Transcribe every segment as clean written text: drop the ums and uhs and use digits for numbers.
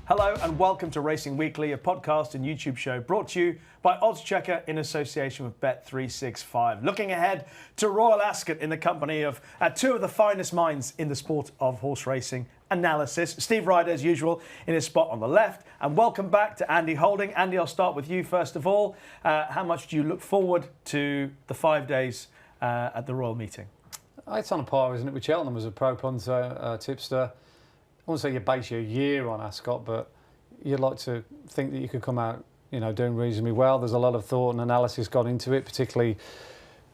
Hello and welcome to Racing Weekly, a podcast and YouTube show brought to you by oddschecker in association with Bet365. Looking ahead to Royal Ascot in the company of two of the finest minds in the sport of horse racing analysis. Steve Ryder, as usual, in his spot on the left. And welcome back to Andy Holding. Andy, I'll start with you first of all. How much do you look forward to the 5 days at the Royal meeting? It's on a par, isn't it, with Cheltenham as a pro punter, tipster. I wouldn't say you base your year on Ascot, but you'd like to think that you could come out, doing reasonably well. There's a lot of thought and analysis gone into it, particularly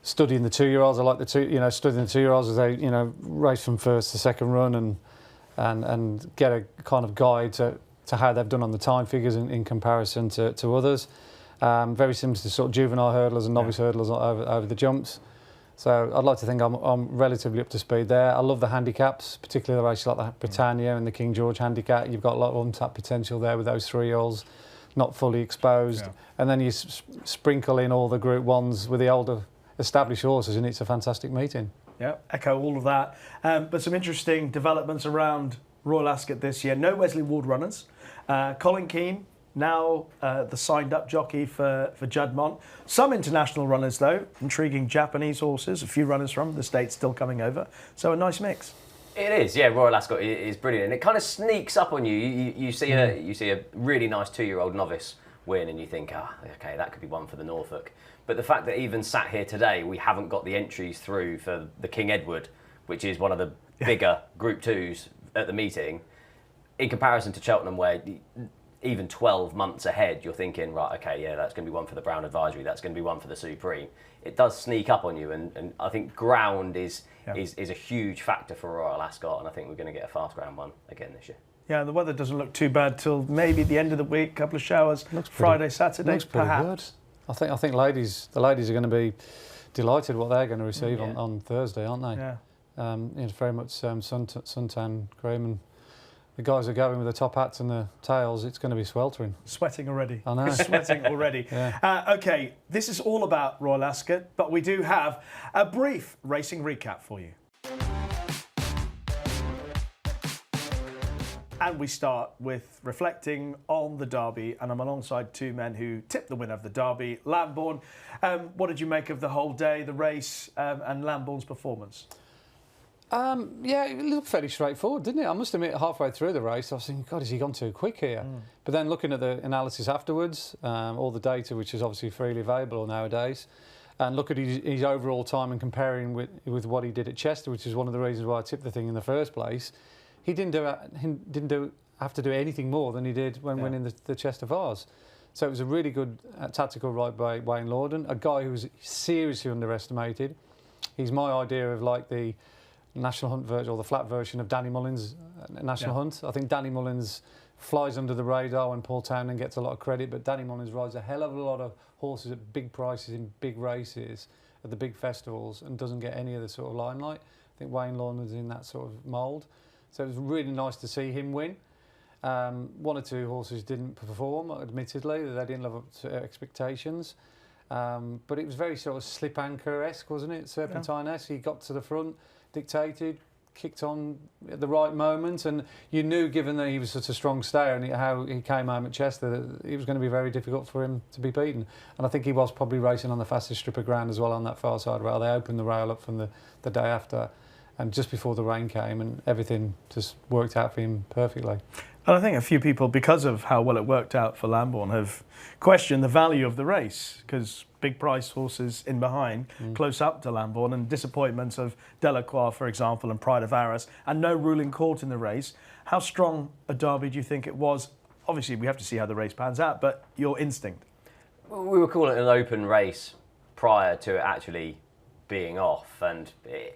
studying the two-year-olds. I like studying the two-year-olds as they, race from first to second run and get a kind of guide to how they've done on the time figures in comparison to others. Very similar to sort of juvenile hurdlers and novice hurdlers over the jumps. So I'd like to think I'm relatively up to speed there. I love the handicaps, particularly the races like the Britannia and the King George handicap. You've got a lot of untapped potential there with those 3-year-olds, not fully exposed. Yeah. And then you sprinkle in all the Group 1s with the older established horses, and it's a fantastic meeting. Yeah, echo all of that. But some interesting developments around Royal Ascot this year. No Wesley Ward runners. Colin Keane, now the signed-up jockey for Juddmonte. Some international runners, though, intriguing Japanese horses, a few runners from the States still coming over. So a nice mix. It is, yeah. Royal Ascot is brilliant, and it kind of sneaks up on you. You see a really nice 2-year-old novice win, and you think, okay, that could be one for the Norfolk. But the fact that even sat here today, we haven't got the entries through for the King Edward, which is one of the bigger Group 2s at the meeting, in comparison to Cheltenham, where even 12 months ahead, you're thinking, right, okay, yeah, that's going to be one for the Brown Advisory, that's going to be one for the Supreme. It does sneak up on you, and I think ground is a huge factor for Royal Ascot, and I think we're going to get a fast ground one again this year. Yeah, the weather doesn't look too bad till maybe the end of the week, a couple of showers, Friday, Saturday, perhaps. Good. I think the ladies are going to be delighted what they're going to receive on Thursday, aren't they? Yeah. It's very much suntan cream, and the guys are going with the top hats and the tails. It's going to be sweltering. Sweating already. I know. Sweating already. Yeah. Okay, this is all about Royal Ascot, but we do have a brief racing recap for you. And we start with reflecting on the Derby, and I'm alongside two men who tipped the winner of the Derby, Lambourn. What did you make of the whole day, the race, and Lambourn's performance? Yeah, it looked fairly straightforward, didn't it? I must admit, halfway through the race, I was thinking, God, has he gone too quick here? But then looking at the analysis afterwards, all the data, which is obviously freely available nowadays, and look at his overall time and comparing with what he did at Chester, which is one of the reasons why I tipped the thing in the first place, he didn't have to do anything more than he did when winning the Chester Vase. So it was a really good tactical ride by Wayne Lorden, a guy who was seriously underestimated. He's my idea of like the National Hunt version, or the flat version of Danny Mullins' National Hunt. I think Danny Mullins flies under the radar when Paul Townend gets a lot of credit, but Danny Mullins rides a hell of a lot of horses at big prices in big races at the big festivals and doesn't get any of the sort of limelight. I think Wayne Lorden's in that sort of mould. So it was really nice to see him win. One or two horses didn't perform, admittedly. They didn't live up to expectations. But it was very sort of slip anchor-esque, wasn't it? Serpentine-esque. He got to the front, dictated, kicked on at the right moment, and you knew, given that he was such a strong stayer and how he came home at Chester, that it was going to be very difficult for him to be beaten. And I think he was probably racing on the fastest strip of ground as well on that far side rail. They opened the rail up from the day after, and just before the rain came, and everything just worked out for him perfectly. And I think a few people, because of how well it worked out for Lambourn, have questioned the value of the race, because big price horses in behind, close up to Lambourn, and disappointments of Delacroix, for example, and Pride of Arras, and no ruling court in the race. How strong a derby do you think it was? Obviously, we have to see how the race pans out, but your instinct? Well, we were calling it an open race prior to it actually being off, and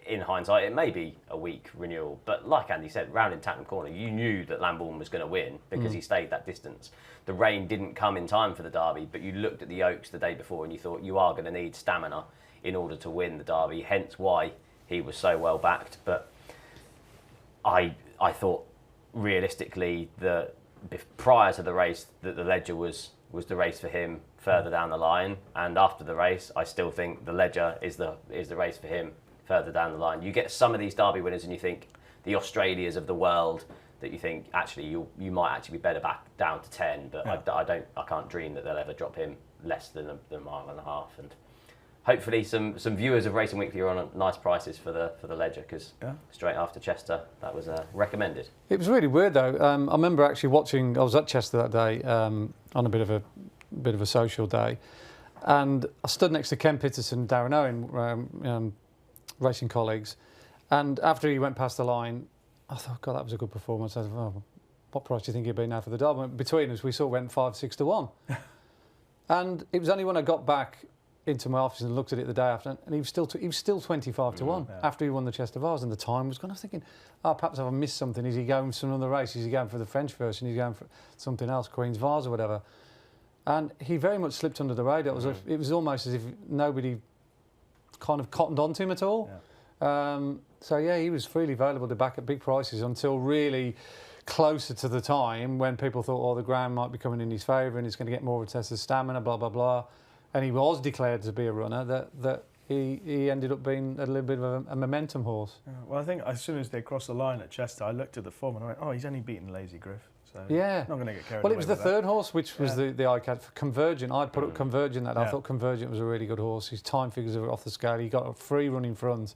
in hindsight it may be a weak renewal, but like Andy said, round in Tattenham Corner you knew that Lambourn was going to win because he stayed that distance. The rain didn't come in time for the Derby, but you looked at the Oaks the day before and you thought you are going to need stamina in order to win the Derby, hence why he was so well backed. But I thought realistically that prior to the race that the Ledger was the race for him further down the line, and after the race I still think the Ledger is the race for him further down the line. You get some of these Derby winners and you think the Australias of the world, that you think actually you might actually be better back down to 10, but I can't dream that they'll ever drop him less than a mile and a half. And hopefully some viewers of Racing Weekly are on nice prices for the Ledger, because straight after Chester that was recommended. It was really weird though. I remember actually watching. I was at Chester that day on a bit of a social day, and I stood next to Ken Pitterson, Darren Owen, racing colleagues, and after he went past the line, I thought, God, that was a good performance. I said, oh, what price do you think he'd be now for the Derby? Between us, we sort of went 5-6 to 1, and it was only when I got back into my office and looked at it the day after, and he was still 25 to 1 after he won the Chester Vase, and the time was gone. I was thinking, perhaps I've missed something. Is he going for some other race? Is he going for the French version? Is he going for something else, Queen's Vase or whatever? And he very much slipped under the radar. It was almost as if nobody kind of cottoned onto him at all. So yeah, he was freely available to back at big prices until really closer to the time when people thought, oh, the ground might be coming in his favour and he's going to get more of a test of stamina, blah, blah, blah. And he was declared to be a runner, that he ended up being a little bit of a momentum horse. Yeah, well, I think as soon as they crossed the line at Chester, I looked at the form and I went, oh, he's only beaten Lazy Griff. So not going to get carried away. Well, it was the third horse, which was the ICAT for Convergent. I'd put up Convergent that. I thought Convergent was a really good horse. His time figures are off the scale. He got a free run in front,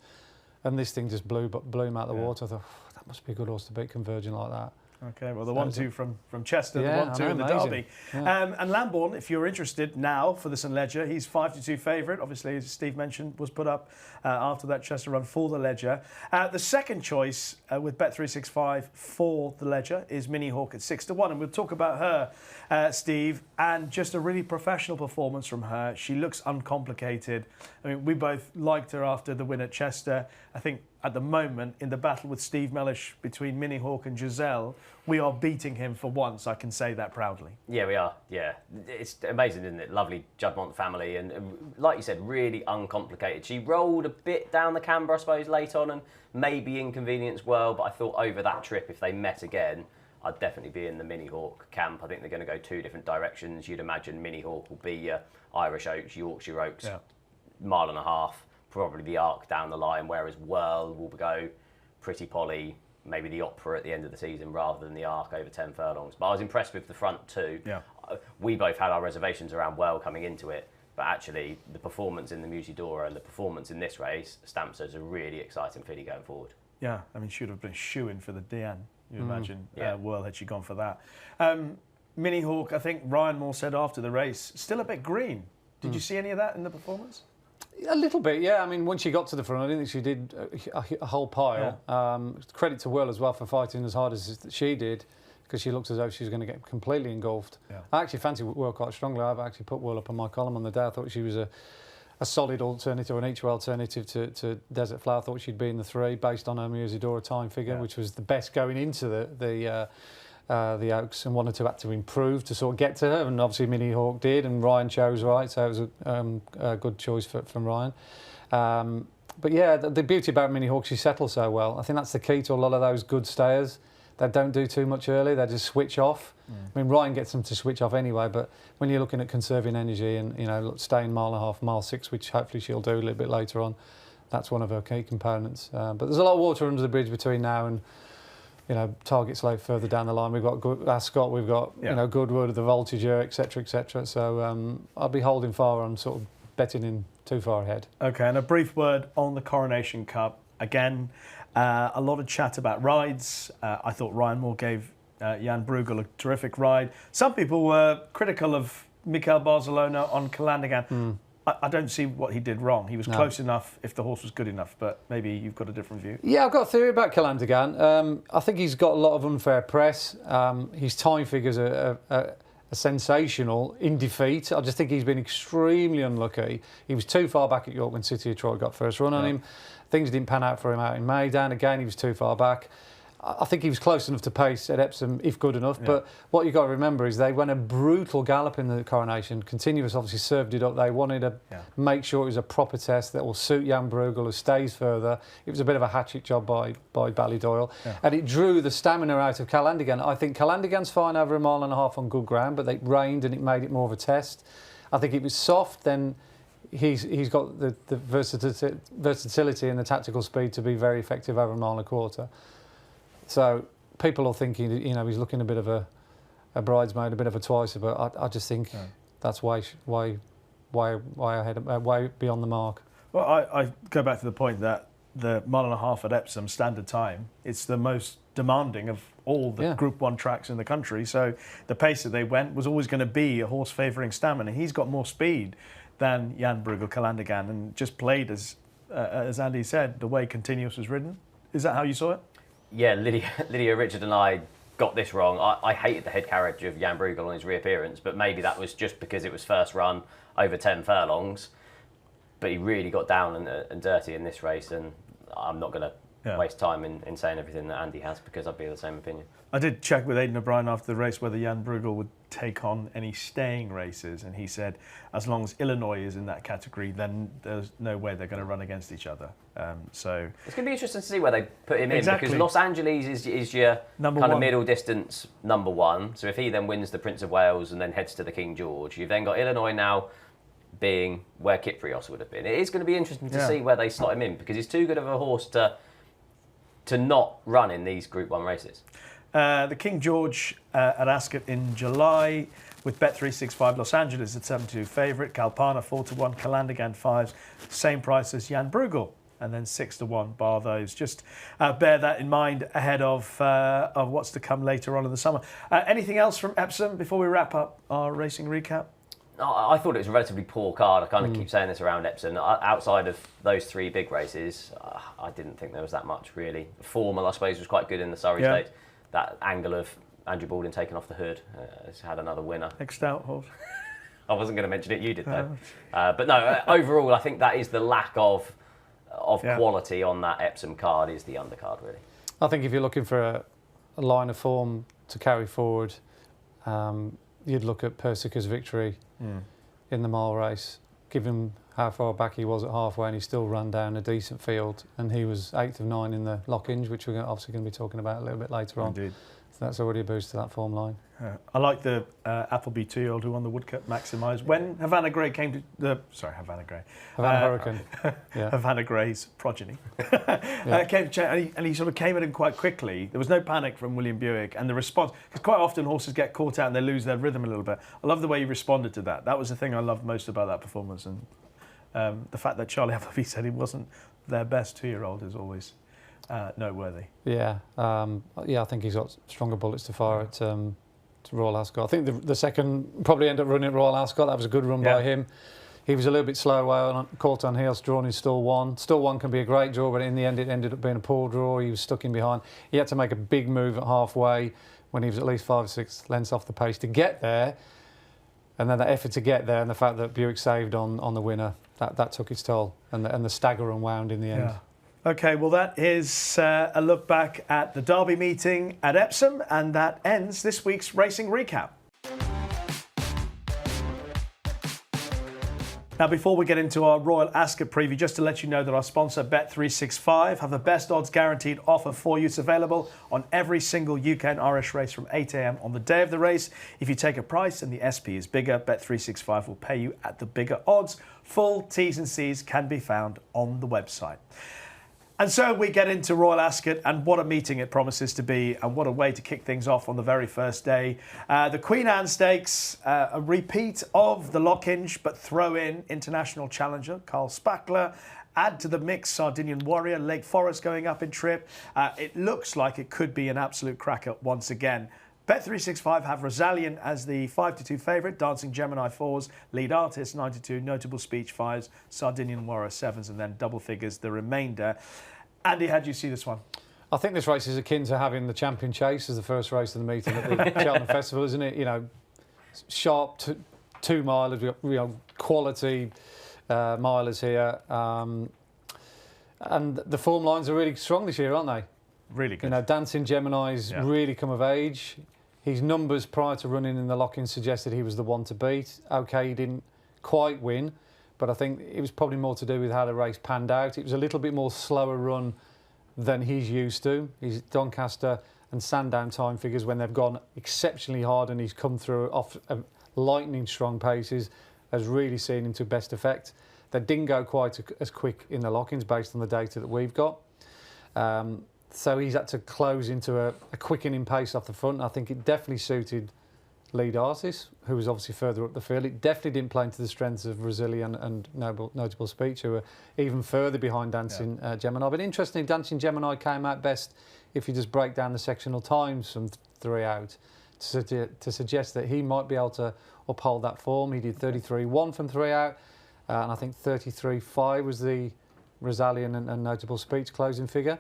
and this thing just blew him out the water. I thought, that must be a good horse to beat Convergent like that. Okay, well, the 1-2 from Chester, the 1-2 in the Derby. And Lambourn, if you're interested now for the St Ledger, he's 5-2 favourite. Obviously, as Steve mentioned, was put up after that Chester run for the Ledger. The second choice with Bet365 for the Ledger is Mini Hawk at 6-1, and we'll talk about her, Steve, and just a really professional performance from her. She looks uncomplicated. I mean, we both liked her after the win at Chester. I think at the moment, in the battle with Steve Mellish between Mini Hawk and Giselle, we are beating him for once. I can say that proudly. Yeah, we are. Yeah, it's amazing, isn't it? Lovely Juddmonte family, and like you said, really uncomplicated. She rolled a bit down the camber, I suppose, late on, and maybe inconvenienced well. But I thought over that trip, if they met again, I'd definitely be in the Mini Hawk camp. I think they're going to go two different directions. You'd imagine Mini Hawk will be Irish Oaks, Yorkshire Oaks, mile and a half. Probably the Arc down the line, whereas Whirl will go Pretty Polly, maybe the Opera at the end of the season rather than the Arc over 10 furlongs. But I was impressed with the front two. Yeah. We both had our reservations around Whirl coming into it, but actually the performance in the Musidora and the performance in this race stamps as a really exciting filly going forward. Yeah, I mean, she would have been shoo-in for the DN, you imagine, Whirl had she gone for that. Mini Hawk, I think Ryan Moore said after the race, still a bit green. Did you see any of that in the performance? A little bit, yeah. I mean, when she got to the front, I didn't think she did a whole pile. Credit to Will as well for fighting as hard as she did, because she looked as though she was going to get completely engulfed. I actually fancy Will quite strongly. I've actually put Will up on my column on the day. I thought she was a solid alternative, an each-way alternative to Desert Flower. I thought she'd be in the 3 based on her Musidora time figure, which was the best going into the Oaks, and wanted to have to improve to sort of get to her, and obviously Mini Hawk did, and Ryan chose right, so it was a good choice from Ryan. But yeah, the beauty about Mini Hawk, she settles so well. I think that's the key to a lot of those good stayers. They don't do too much early, they just switch off. I mean, Ryan gets them to switch off anyway, but when you're looking at conserving energy and, you know, staying mile and a half, mile 6, which hopefully she'll do a little bit later on, that's one of her key components. But there's a lot of water under the bridge between now and, you know, Target Slope further down the line. We've got Ascot, we've got you know, Goodwood, the Voltigeur, etc., etc. So I'll be holding fire on sort of betting in too far ahead. Okay, and a brief word on the Coronation Cup. Again, a lot of chat about rides. I thought Ryan Moore gave Jan Bruegel a terrific ride. Some people were critical of Mikel Barcelona on Calandigan. I don't see what he did wrong. He was close enough if the horse was good enough, but maybe you've got a different view. Yeah, I've got a theory about Calandigan. I think he's got a lot of unfair press. His time figures are sensational in defeat. I just think he's been extremely unlucky. He was too far back at York when City of Troy got first run on him. Things didn't pan out for him out in Maidan. Again, he was too far back. I think he was close enough to pace at Epsom, if good enough. But what you've got to remember is they went a brutal gallop in the Coronation. Continuous obviously served it up. They wanted to make sure it was a proper test that will suit Jan Bruegel, who stays further. It was a bit of a hatchet job by Ballydoyle. And it drew the stamina out of Calandigan. I think Calandigan's fine over a mile and a half on good ground, but it rained and it made it more of a test. I think it was soft, then he's got the versatility and the tactical speed to be very effective over a mile and a quarter. So people are thinking, you know, he's looking a bit of a bridesmaid, a bit of a twicer, but I just think that's way ahead, way beyond the mark. Well, I go back to the point that the mile and a half at Epsom standard time, it's the most demanding of all the Group 1 tracks in the country. So the pace that they went was always going to be a horse favouring stamina. He's got more speed than Jan Bruegel Calandagan, and just played as Andy said, the way Continuous was ridden. Is that how you saw it? Yeah, Lydia, Richard and I got this wrong. I hated the head carriage of Jan Bruegel on his reappearance, but maybe that was just because it was first run over 10 furlongs. But he really got down and dirty in this race, and I'm not going to waste time in saying everything that Andy has, because I'd be of the same opinion. I did check with Aidan O'Brien after the race whether Jan Bruegel would take on any staying races, and he said as long as Illinois is in that category, then there's no way they're going to run against each other. So it's going to be interesting to see where they put him in, exactly. because Los Angeles is your number kind one. of middle distance number one. So if he then wins the Prince of Wales and then heads to the King George, you've then got Illinois now being where Kyprios would have been. It is going to be interesting to see where they slot him in, because he's too good of a horse to not run in these Group 1 races. The King George at Ascot in July with Bet365 Los Angeles at 7-2 favourite, Kalpana 4-1, Calandagan 5s, same price as Jan Bruegel, and then 6-1 bar those. Just bear that in mind ahead of what's to come later on in the summer. Anything else from Epsom before we wrap up our racing recap? I thought it was a relatively poor card. I kind of keep saying this around Epsom. Outside of those 3 big races, I didn't think there was that much, really. Formal, I suppose, was quite good in the Surrey Stakes. That angle of Andrew Baldwin taking off the hood has had another winner. Next out, horse. I wasn't going to mention it, you did though. But no, overall, I think that is the lack of quality on that Epsom card is the undercard, really. I think if you're looking for a line of form to carry forward, you'd look at Persica's victory in the mile race, given how far back he was at halfway, and he still ran down a decent field, and he was 8th of 9 in the Lockinge, which we're obviously going to be talking about a little bit later on. Indeed. So that's already a boost to that form line. I like the Appleby 2-year-old who won the Woodcut Maximise. When Havana Grey came to Havana Grey. Havana Hurricane. Havana Grey's progeny. Came to and he sort of came at him quite quickly. There was no panic from William Buick, and the response, because quite often horses get caught out and they lose their rhythm a little bit. I love the way he responded to that. That was the thing I loved most about that performance, and the fact that Charlie Appleby said he wasn't their best 2-year-old is always noteworthy. I think he's got stronger bullets to fire at Royal Ascot. I think the second probably ended up running at Royal Ascot. That was a good run by him. He was a little bit slow away, caught on heels, drawn in stall 1. Stall 1 can be a great draw, but in the end it ended up being a poor draw. He was stuck in behind. He had to make a big move at halfway when he was at least 5 or 6 lengths off the pace to get there. And then that effort to get there, and the fact that Buick saved on the winner, that took its toll, and the stagger unwound in the end. Okay, well that is a look back at the Derby meeting at Epsom, and that ends this week's racing recap. Now, before we get into our Royal Ascot preview, just to let you know that our sponsor Bet365 have the best odds guaranteed offer for you. It's available on every single UK and Irish race from 8 a.m. on the day of the race. If you take a price and the SP is bigger, Bet365 will pay you at the bigger odds. Full T's and C's can be found on the website. And so we get into Royal Ascot, and what a meeting it promises to be, and what a way to kick things off on the very first day. The Queen Anne Stakes, a repeat of the Lockinge, but throw in international challenger Carl Spackler. Add to the mix Sardinian Warrior, Lake Forest going up in trip. It looks like it could be an absolute cracker once again. Bet365 have Rosalian as the 5-2 favourite, Dancing Gemini 4s, Lead Artist 9-2, Notable Speech 5s, Sardinian Warrior 7s, and then double figures the remainder. Andy, how do you see this one? I think this race is akin to having the Champion Chase as the first race of the meeting at the Cheltenham Festival, isn't it? You know, sharp 2 milers, we've got quality milers here. And the form lines are really strong this year, aren't they? Really good. You know, Dancing Gemini's really come of age. His numbers prior to running in the lock-in suggested he was the one to beat. OK, he didn't quite win, but I think it was probably more to do with how the race panned out. It was a little bit more slower run than he's used to. His Doncaster and Sandown time figures, when they've gone exceptionally hard and he's come through off lightning strong paces, has really seen him to best effect. They didn't go quite as quick in the lock-ins based on the data that we've got. So he's had to close into a quickening pace off the front. I think it definitely suited lead artist, who was obviously further up the field. It definitely didn't play into the strengths of Resilient and Notable Speech, who were even further behind Dancing Gemini. But interestingly, Dancing Gemini came out best if you just break down the sectional times from 3 out to suggest that he might be able to uphold that form. He did 33.1 from 3 out, and I think 33.5 was the Resilient and Notable Speech closing figure.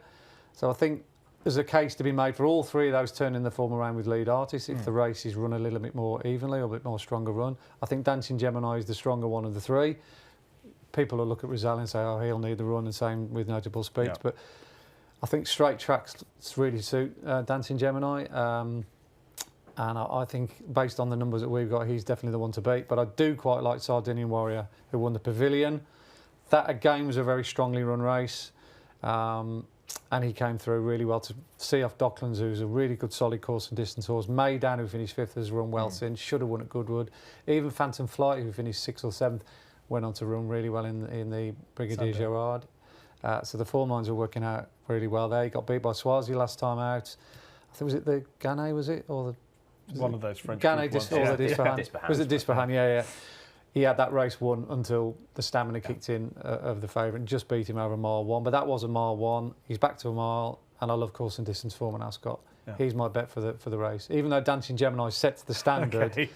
So I think there's a case to be made for all 3 of those turning the form around with lead artists if the race is run a little bit more evenly or a bit more stronger run. I think Dancing Gemini is the stronger one of the 3. People will look at Resilient and say, oh, he'll need the run, and same with Notable Speech. Yeah. But I think straight tracks really suit Dancing Gemini. And I think based on the numbers that we've got, he's definitely the one to beat. But I do quite like Sardinian Warrior, who won the Pavilion. That again was a very strongly run race. And he came through really well to see off Docklands, who's a really good solid course and distance horse. Maydan, who finished 5th, has run well since, should have won at Goodwood. Even Phantom Flight, who finished 6th or 7th, went on to run really well in the Brigadier Gerard. So the form lines are working out really well there. He got beat by Swazi last time out. I think, was it the Gannet, was it? Or one of those French Gannet, Dispahan. Was it Dispahan? Yeah. He had that race won until the stamina kicked in of the favourite and just beat him over mile 1. But that was a mile 1. He's back to a mile, and I love course and distance form in Ascot. Yeah. He's my bet for the race. Even though Dancing Gemini sets the standard. Okay.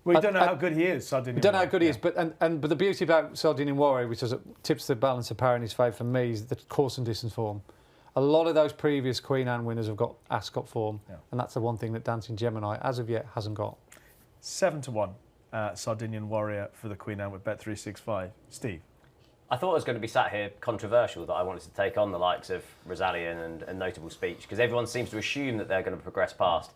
We don't know how good he is, Sardinian. We don't know how good he is, but the beauty about Sardinian Warrior, which tips the balance of power in his favour for me, is the course and distance form. A lot of those previous Queen Anne winners have got Ascot form, and that's the one thing that Dancing Gemini, as of yet, hasn't got. 7-1. Sardinian Warrior for the Queen Anne with Bet365. Steve? I thought I was going to be sat here controversial that I wanted to take on the likes of Resilient and Notable Speech, because everyone seems to assume that they're going to progress past.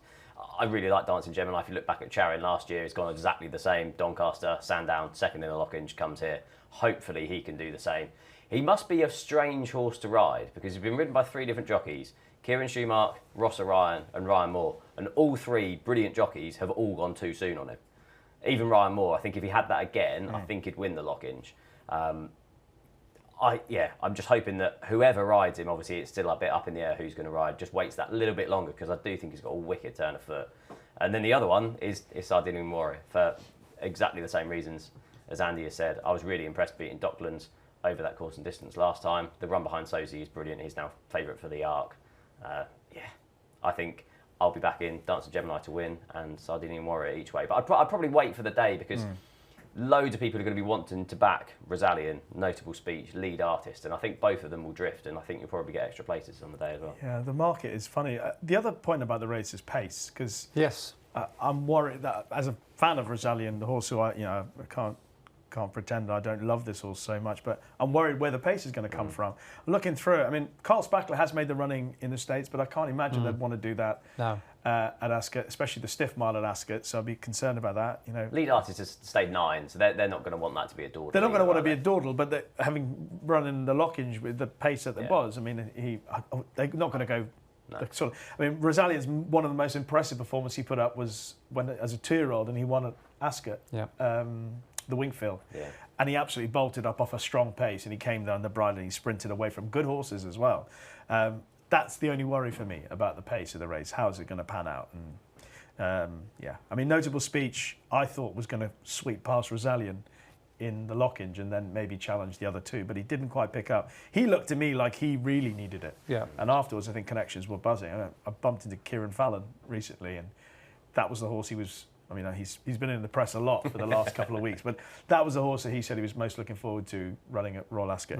I really like Dancing Gemini. If you look back at Charing last year, it's gone exactly the same. Doncaster, Sandown, second in the Lockinge, comes here. Hopefully he can do the same. He must be a strange horse to ride, because he's been ridden by 3 different jockeys. Kieran Schumacher, Ross O'Ryan and Ryan Moore. And all 3 brilliant jockeys have all gone too soon on him. Even Ryan Moore, I think if he had that again, I think he'd win the Lockinge. I'm just hoping that whoever rides him, obviously it's still a bit up in the air who's going to ride, just waits that little bit longer, because I do think he's got a wicked turn of foot. And then the other one is Sardinian Warrior, for exactly the same reasons as Andy has said. I was really impressed beating Docklands over that course and distance last time. The run behind Sosie is brilliant. He's now favourite for the Arc. I think I'll be back in Dancing Gemini to win and Sardinian Warrior each way. But I'd probably wait for the day, because loads of people are going to be wanting to back Resilient, Notable Speech, Lead Artist, and I think both of them will drift, and I think you'll probably get extra places on the day as well. Yeah, the market is funny. The other point about the race is pace, because I'm worried that as a fan of Resilient, the horse who I can't pretend I don't love this horse so much, but I'm worried where the pace is going to come from. Looking through it, I mean, Carl Spackler has made the running in the States, but I can't imagine they'd want to do that at Ascot, especially the stiff mile at Ascot, so I'd be concerned about that. Lead Artist has stayed 9, so they're not going to want that to be a dawdle. They're not going to want to be a dawdle, but having run in the Lockinge with the pace that it was, I mean, they're not going to go... No. Resilient's one of the most impressive performances he put up was when, as a 2-year-old, and he won at Ascot. The Wingfield, and he absolutely bolted up off a strong pace, and he came down the bridle and he sprinted away from good horses as well. That's the only worry for me about the pace of the race. How is it going to pan out? And Notable Speech I thought was going to sweep past Resilient in the Lockinge and then maybe challenge the other 2, but he didn't quite pick up. He looked to me like he really needed it. And afterwards, I think connections were buzzing. I bumped into Kieran Fallon recently, and that was the horse he was... he's been in the press a lot for the last couple of weeks, but that was the horse that he said he was most looking forward to running at Royal Ascot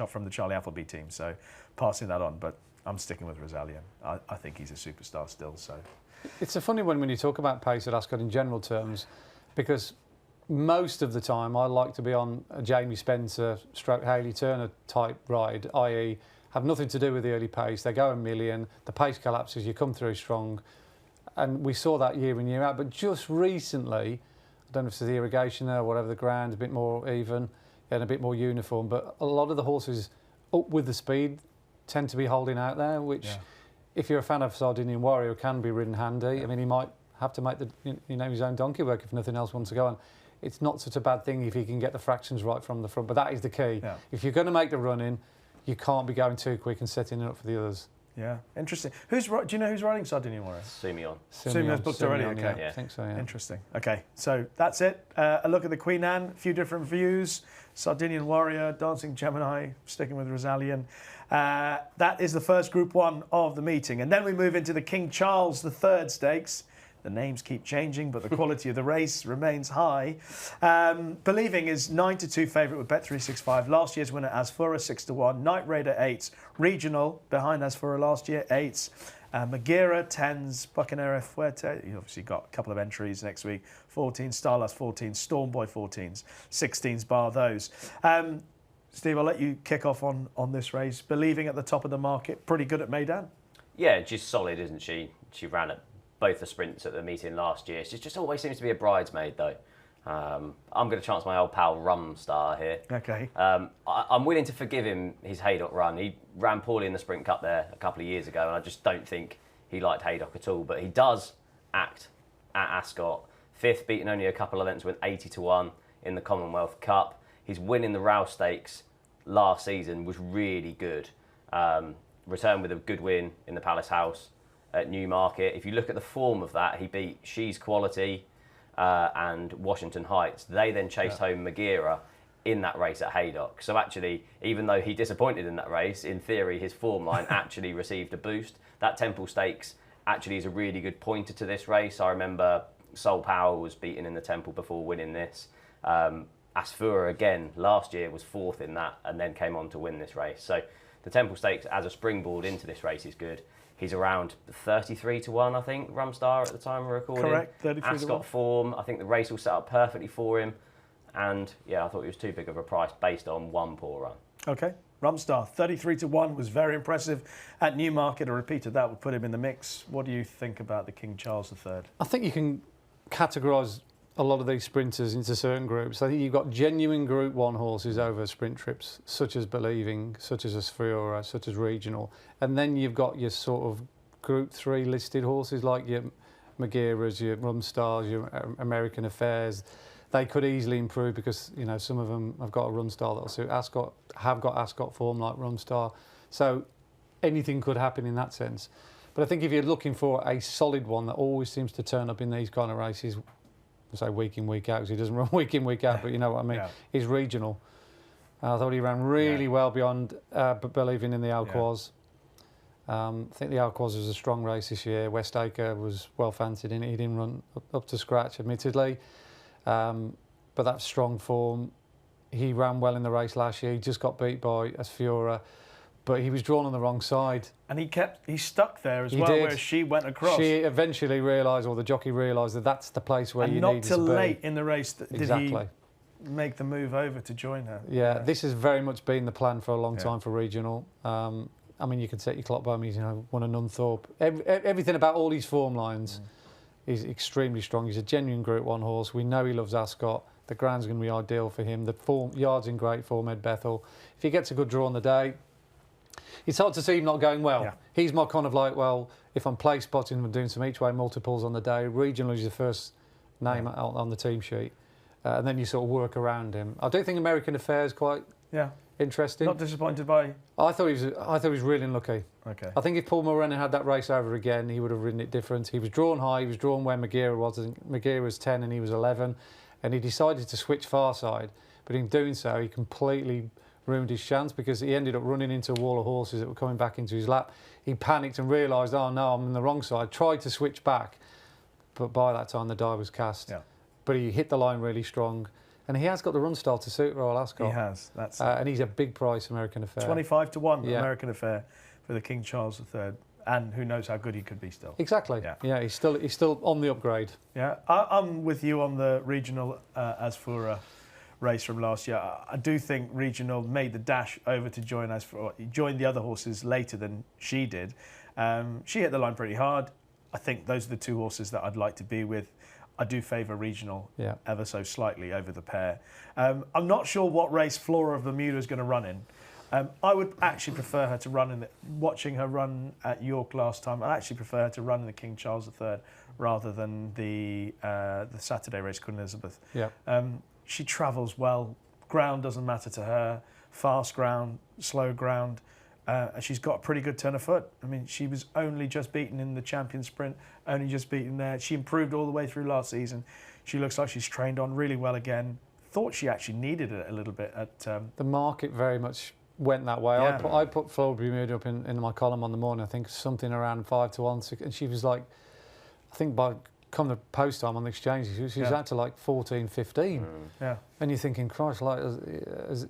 from the Charlie Appleby team. So passing that on, but I'm sticking with Resilient. I think he's a superstar still. So it's a funny one when you talk about pace at Ascot in general terms, because most of the time I like to be on a Jamie Spencer / Hayley Turner type ride, i.e. have nothing to do with the early pace. They go a million, the pace collapses, you come through strong. And we saw that year in, year out. But just recently, I don't know if it's the irrigation there or whatever, the ground, a bit more even and a bit more uniform. But a lot of the horses up with the speed tend to be holding out there, which, if you're a fan of Sardinian Warrior, can be ridden handy. I mean, he might have to make his own donkey work if nothing else wants to go on. It's not such a bad thing if he can get the fractions right from the front. But that is the key. If you're going to make the run in, you can't be going too quick and setting it up for the others. Yeah, interesting. Do you know who's riding Sardinian Warrior? Simeon. Simeon's booked already. Yeah, Okay, I think so. Yeah. interesting. Okay, so that's it. A look at the Queen Anne. A few different views. Sardinian Warrior, Dancing Gemini, sticking with Rosalian. That is the first Group 1 of the meeting, and then we move into the King Charles III Stakes. The names keep changing, but the quality of the race remains high. Believing is 9-2 favourite with Bet365. Last year's winner, Asfura, 6-1. Night Raider, 8s. Regional, behind Asfura last year, 8s. Magira, 10s. Bucanera Fuerte, you obviously got a couple of entries next week. 14s. Starless, 14s. Stormboy, 14s. 16s, bar those. Steve, I'll let you kick off on this race. Believing at the top of the market, pretty good at Meydan. Yeah, she's solid, isn't she? She ran at both the sprints at the meeting last year. She just always seems to be a bridesmaid, though. I'm going to chance my old pal Rumstar here. Okay. I'm willing to forgive him his Haydock run. He ran poorly in the Sprint Cup there a couple of years ago, and I just don't think he liked Haydock at all. But he does act at Ascot. 5th, beaten only a couple of lengths, went 80-1 in the Commonwealth Cup. His win in the Rouse Stakes last season was really good. Returned with a good win in the Palace House at Newmarket. If you look at the form of that, he beat She's Quality and Washington Heights. They then chased home Magira in that race at Haydock. So actually, even though he disappointed in that race, in theory, his form line actually received a boost. That Temple Stakes actually is a really good pointer to this race. I remember Sol Powell was beaten in the Temple before winning this. Asfura, again, last year was 4th in that and then came on to win this race. So the Temple Stakes as a springboard into this race is good. He's around 33-1, I think, Rumstar at the time we're recording. Correct, 33-1. Ascot form, I think the race will set up perfectly for him. And yeah, I thought he was too big of a price based on one poor run. Okay, Rumstar, 33-1 was very impressive at Newmarket. A repeat of that would put him in the mix. What do you think about the King Charles III? I think you can categorise a lot of these sprinters into certain groups. I think you've got genuine Group 1 horses over sprint trips, such as Believing, such as Asfura, such as Regional. And then you've got your sort of Group 3 listed horses like your Magiras, your Rumstars, your American Affairs. They could easily improve because, you know, some of them have got a run style that'll suit Ascot, have got Ascot form like Rumstar. So anything could happen in that sense. But I think if you're looking for a solid one that always seems to turn up in these kind of races, I say week in, week out, because he doesn't run week in, week out, but you know what I mean. He's Regional. I thought he ran really well beyond Believing in the Alcoaz. I think the Alcoaz was a strong race this year. Westacre was well fancied in it. He didn't run up to scratch, admittedly. But that's strong form. He ran well in the race last year. He just got beat by Asfura, but he was drawn on the wrong side. And he stuck there as well, where she went across. She eventually realised, or the jockey realised, that that's the place where you need to be. And not till late in the race did he make the move over to join her. Yeah, this has very much been the plan for a long time for Regional. I mean, you could set your clock by him. He's won a Nunthorpe. Everything about all these form lines is extremely strong. He's a genuine Group 1 horse. We know he loves Ascot. The ground's going to be ideal for him. The yard's in great form, Ed Bethel. If he gets a good draw on the day, it's hard to see him not going well. He's my kind of like, well, if I'm play spotting and doing some each-way multiples on the day, Regional is the first name out on the team sheet. And then you sort of work around him. I do think American Affairs quite interesting. Not disappointed by... I thought he was really unlucky. Okay. I think if Paul Mulrennan had that race over again, he would have ridden it different. He was drawn high. He was drawn where Magira was. I think Magira was 10 and he was 11. And he decided to switch far side. But in doing so, he completely ruined his chance because he ended up running into a wall of horses that were coming back into his lap. He panicked and realised, oh no, I'm on the wrong side. Tried to switch back. But by that time, the die was cast. Yeah. But he hit the line really strong. And he has got the run style to suit Royal Ascot. He has. That's and he's a big price American Affair. 25-1 American Affair for the King Charles III. And who knows how good he could be still. Exactly. Yeah, he's still on the upgrade. Yeah, I'm with you on the Regional Asfura race from last year. I do think Regional made the dash over to join Asfura. He joined the other horses later than she did. She hit the line pretty hard. I think those are the two horses that I'd like to be with. I do favour Regional ever so slightly over the pair. I'm not sure what race Flora of Bermuda is going to run in. I would actually prefer her to run watching her run at York last time, I actually prefer her to run in the King Charles III rather than the Saturday race, Queen Elizabeth. Yeah. She travels well. Ground doesn't matter to her. Fast ground, slow ground. And she's got a pretty good turn of foot. I mean, she was only just beaten in the champion sprint, only just beaten there. She improved all the way through last season. She looks like she's trained on really well again. Thought she actually needed it a little bit at... The market very much went that way. Yeah. I put Flora Bermuda up in my column on the morning, I think something around 5-1. And she was like, I think by come the post time on the exchange, she was out to like 14, 15. Yeah. And you're thinking, Christ, like, has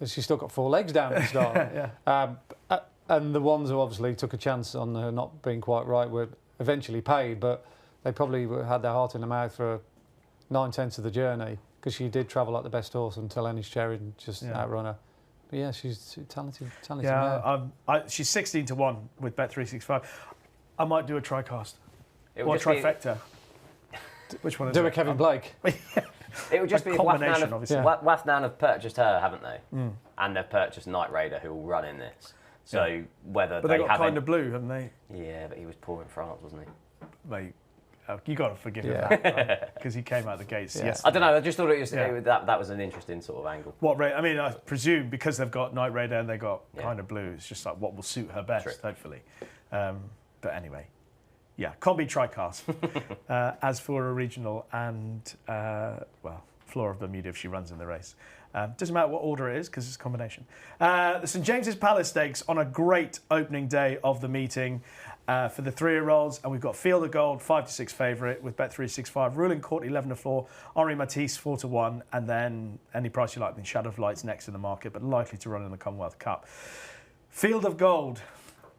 she still got 4 legs down at the start? And the ones who obviously took a chance on her not being quite right were eventually paid, but they probably had their heart in their mouth for 9/10 of the journey, because she did travel like the best horse until Ennis Sheridan just outrun her. But yeah, she's talented. Yeah, she's 16-1 with Bet365. I might do a tricast. Or a trifecta. Which one is it? Do a Kevin Blake. It would just be combination, obviously. Wathnan have purchased her, haven't they? And they've purchased Knight Raider, who will run in this. So whether but they got kind of blue, haven't they? Yeah, but he was poor in France, wasn't he? Mate, you got to forgive him that, because he came out the gates. Yes. I don't know. I just thought that was an interesting sort of angle. I mean, I presume because they've got Knight Raider and they got kind of blue, it's just like what will suit her best, hopefully. But anyway, combi tricast. As for a regional and Flora of Bermuda if she runs in the race. Doesn't matter what order it is because it's a combination. The St James's Palace Stakes on a great opening day of the meeting for the 3-year-olds, and we've got Field of Gold 5-6 favourite with Bet365, Ruling Court 11-4, Henri Matisse 4-1, and then any price you like. Then Shadow of Light's next in the market, but likely to run in the Commonwealth Cup. Field of Gold,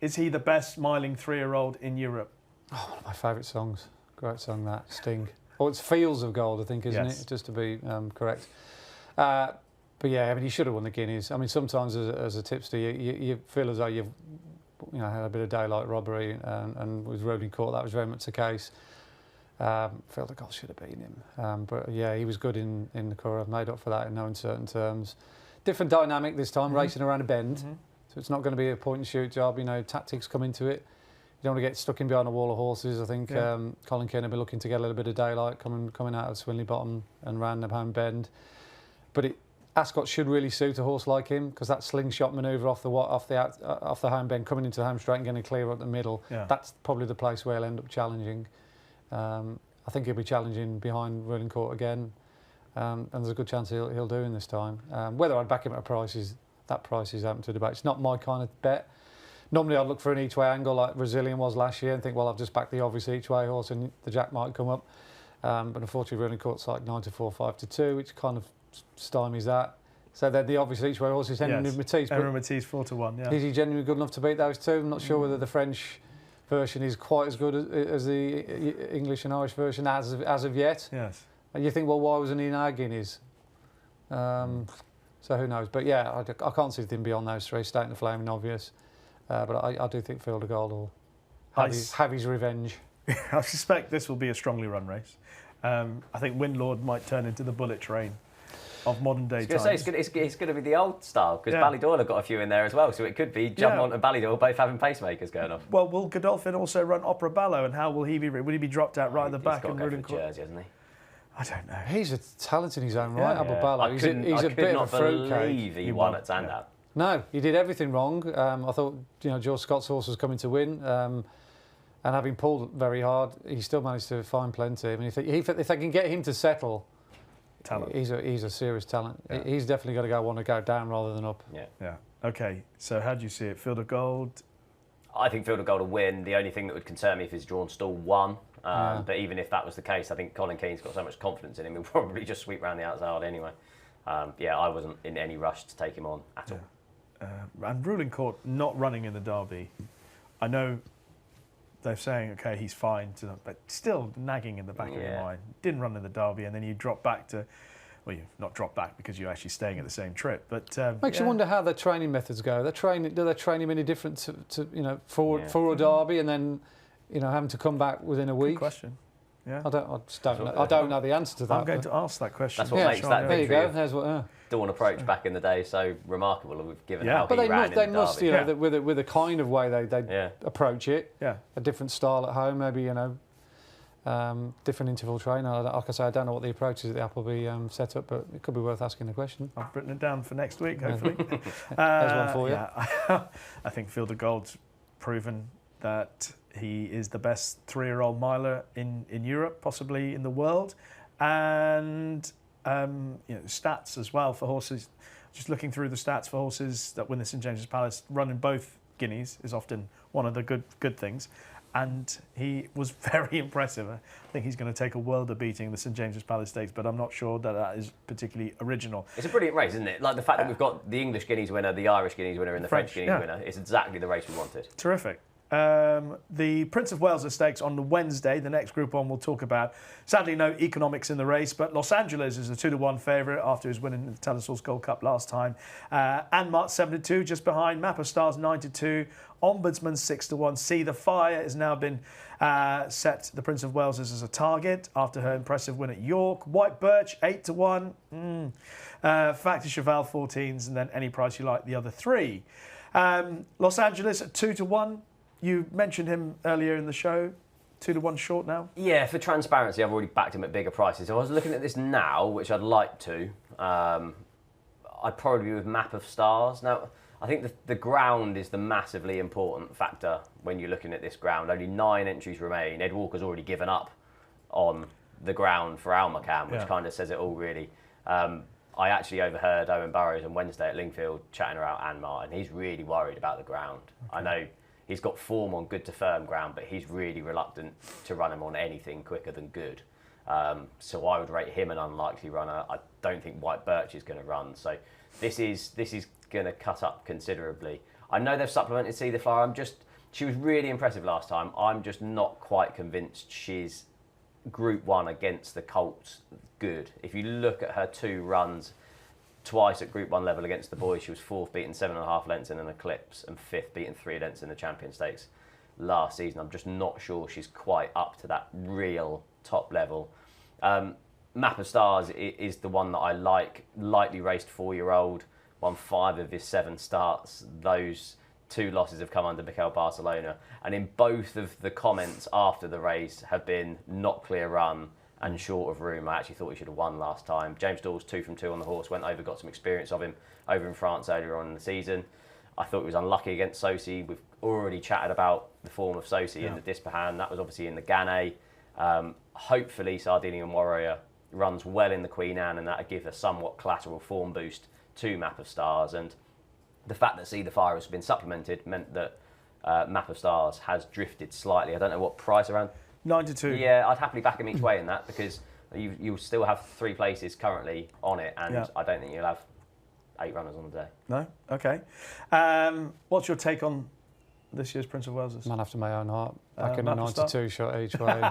is he the best smiling 3-year-old in Europe? Oh, one of my favourite songs. Great song, that Sting. Oh, it's Fields of Gold, I think, isn't it? Just to be correct. But yeah, I mean, he should have won the Guineas. I mean, sometimes as a tipster, you feel as though you've had a bit of daylight robbery, and with Ruling Court, that was very much the case. Field of Gold should have beaten him. But yeah, he was good in the Curragh. Made up for that in no uncertain terms. Different dynamic this time, racing around a bend. So it's not going to be a point and shoot job. Tactics come into it. You don't want to get stuck in behind a wall of horses. I think Colin Keane will be looking to get a little bit of daylight coming out of Swinley Bottom and round the home bend. But Ascot should really suit a horse like him, because that slingshot manoeuvre off the home bend, coming into the home straight and getting clear up the middle, that's probably the place where he'll end up challenging. I think he'll be challenging behind Ruling Court again, and there's a good chance he'll do in this time. Whether I'd back him at prices, that price is open to debate. It's not my kind of bet. Normally I'd look for an each-way angle like Brazilian was last year and think, well, I've just backed the obvious each-way horse and the jack might come up. But unfortunately, Ruling Court's like 9-4, 5-2, which kind of stymies that. So then the obvious each-way horse is Henry Matisse. Henry Matisse 4-1, Is he genuinely good enough to beat those two? I'm not sure whether the French version is quite as good as the English and Irish version as of yet. Yes. And you think, well, why wasn't he in our Guineas? So who knows? But yeah, I can't see anything beyond those three, stating the flaming obvious. But I do think Field of Gold will have his revenge. I suspect this will be a strongly run race. I think Windlord might turn into the bullet train of modern day times. It's going to be the old style, because Ballydoyle have got a few in there as well, so it could be jump onto Ballydoyle, both having pacemakers going off. Well, will Godolphin also run Opera Ballo, and how will he be? Will he be dropped out right at the back and Ruling Court? Jersey, hasn't he? I don't know. He's a talent in his own right, Opera Ballo. He's a bit of a fruitcake. I could not believe he won at Sandown. No, he did everything wrong. I thought George Scott's horse was coming to win, and having pulled very hard, he still managed to find plenty. I mean, if they can get him to settle, talent. He's a serious talent. Yeah. He's definitely got to want to go down rather than up. Yeah. Okay. So how do you see it? Field of Gold. I think Field of Gold will win. The only thing that would concern me if he's drawn stall 1. But even if that was the case, I think Colin Keane's got so much confidence in him, he'll probably just sweep round the outside anyway. I wasn't in any rush to take him on at all. And Ruling Court not running in the Derby. I know they're saying, okay, he's fine, but still nagging in the back of your mind. Didn't run in the Derby, and then you drop back to, well, you've not dropped back because you're actually staying at the same trip. But makes you wonder how their training methods go. Do they train him any different to for a Derby, and then having to come back within a week? Good question. Yeah. I don't know the answer to that. I'm going to ask that question. That's what makes that there victory you go. There's what. Dawn approach back in the day so remarkable. We've given how but he ran they in must, the Derby. with a kind of way they approach it. Yeah. A different style at home, maybe different interval trainer. Like I say, I don't know what the approach is at the Appleby setup, but it could be worth asking the question. I've written it down for next week, hopefully. There's one for you. Yeah. I think Fielder Gold's proven that he is the best 3-year-old miler in Europe, possibly in the world. And stats as well for horses. Just looking through the stats for horses that win the St James's Palace, running both guineas is often one of the good things. And he was very impressive. I think he's going to take a world of beating the St James's Palace Stakes, but I'm not sure that is particularly original. It's a brilliant race, isn't it? Like the fact that we've got the English Guineas winner, the Irish Guineas winner, and the French Guineas winner. It's exactly the race we wanted. Terrific. The Prince of Wales Stakes on the Wednesday, the next Group 1 we'll talk about. Sadly, no economics in the race, but Los Angeles is a 2-1 favourite after his winning the Tattersalls Gold Cup last time. Anmart 7-2, just behind. Map of Stars 9-2. Ombudsman 6-1. See the Fire has now been set the Prince of Wales as a target after her impressive win at York. White Birch 8-1. Factor Cheval 14s, and then Any Price You Like the other 3. Los Angeles at 2-1. You mentioned him earlier in the show. 2-1 short now. Yeah, for transparency, I've already backed him at bigger prices. If I was looking at this now, which I'd like to, I'd probably be with Map of Stars. Now, I think the ground is the massively important factor when you're looking at this ground. Only 9 entries remain. Ed Walker's already given up on the ground for Almacan, which kind of says it all, really. I actually overheard Owen Burrows on Wednesday at Lingfield chatting about Anmar, and he's really worried about the ground. Okay. I know he's got form on good to firm ground, but he's really reluctant to run him on anything quicker than good. So I would rate him an unlikely runner. I don't think White Birch is going to run. So this is going to cut up considerably. I know they've supplemented See the Flyer. She was really impressive last time. I'm just not quite convinced she's Group 1 against the Colts good. If you look at her 2 runs, twice at Group 1 level against the boys, she was 4th, beaten 7.5 lengths in an Eclipse, and 5th, beaten 3 lengths in the Champion Stakes last season. I'm just not sure she's quite up to that real top level. Map of Stars is the one that I like. Lightly raced 4-year-old, won 5 of his 7 starts. Those 2 losses have come under Mikel Barcelona, and in both of the comments after the race have been not clear run and short of room. I actually thought he should have won last time. James Dawes 2 from 2 on the horse, went over, got some experience of him over in France earlier on in the season. I thought he was unlucky against Sosi. We've already chatted about the form of Sosi in the Dispahan. That was obviously in the Gannet. Hopefully Sardinian Warrior runs well in the Queen Anne, and that'll give a somewhat collateral form boost to Map of Stars. And the fact that See the Fire has been supplemented meant that Map of Stars has drifted slightly. I don't know what price, around 9-2. Yeah, I'd happily back him each way in that, because you'll still have 3 places currently on it, and I don't think you'll have 8 runners on the day. No? Okay. What's your take on this year's Prince of Wales? Man after my own heart. Back in a 9-2 shot each way.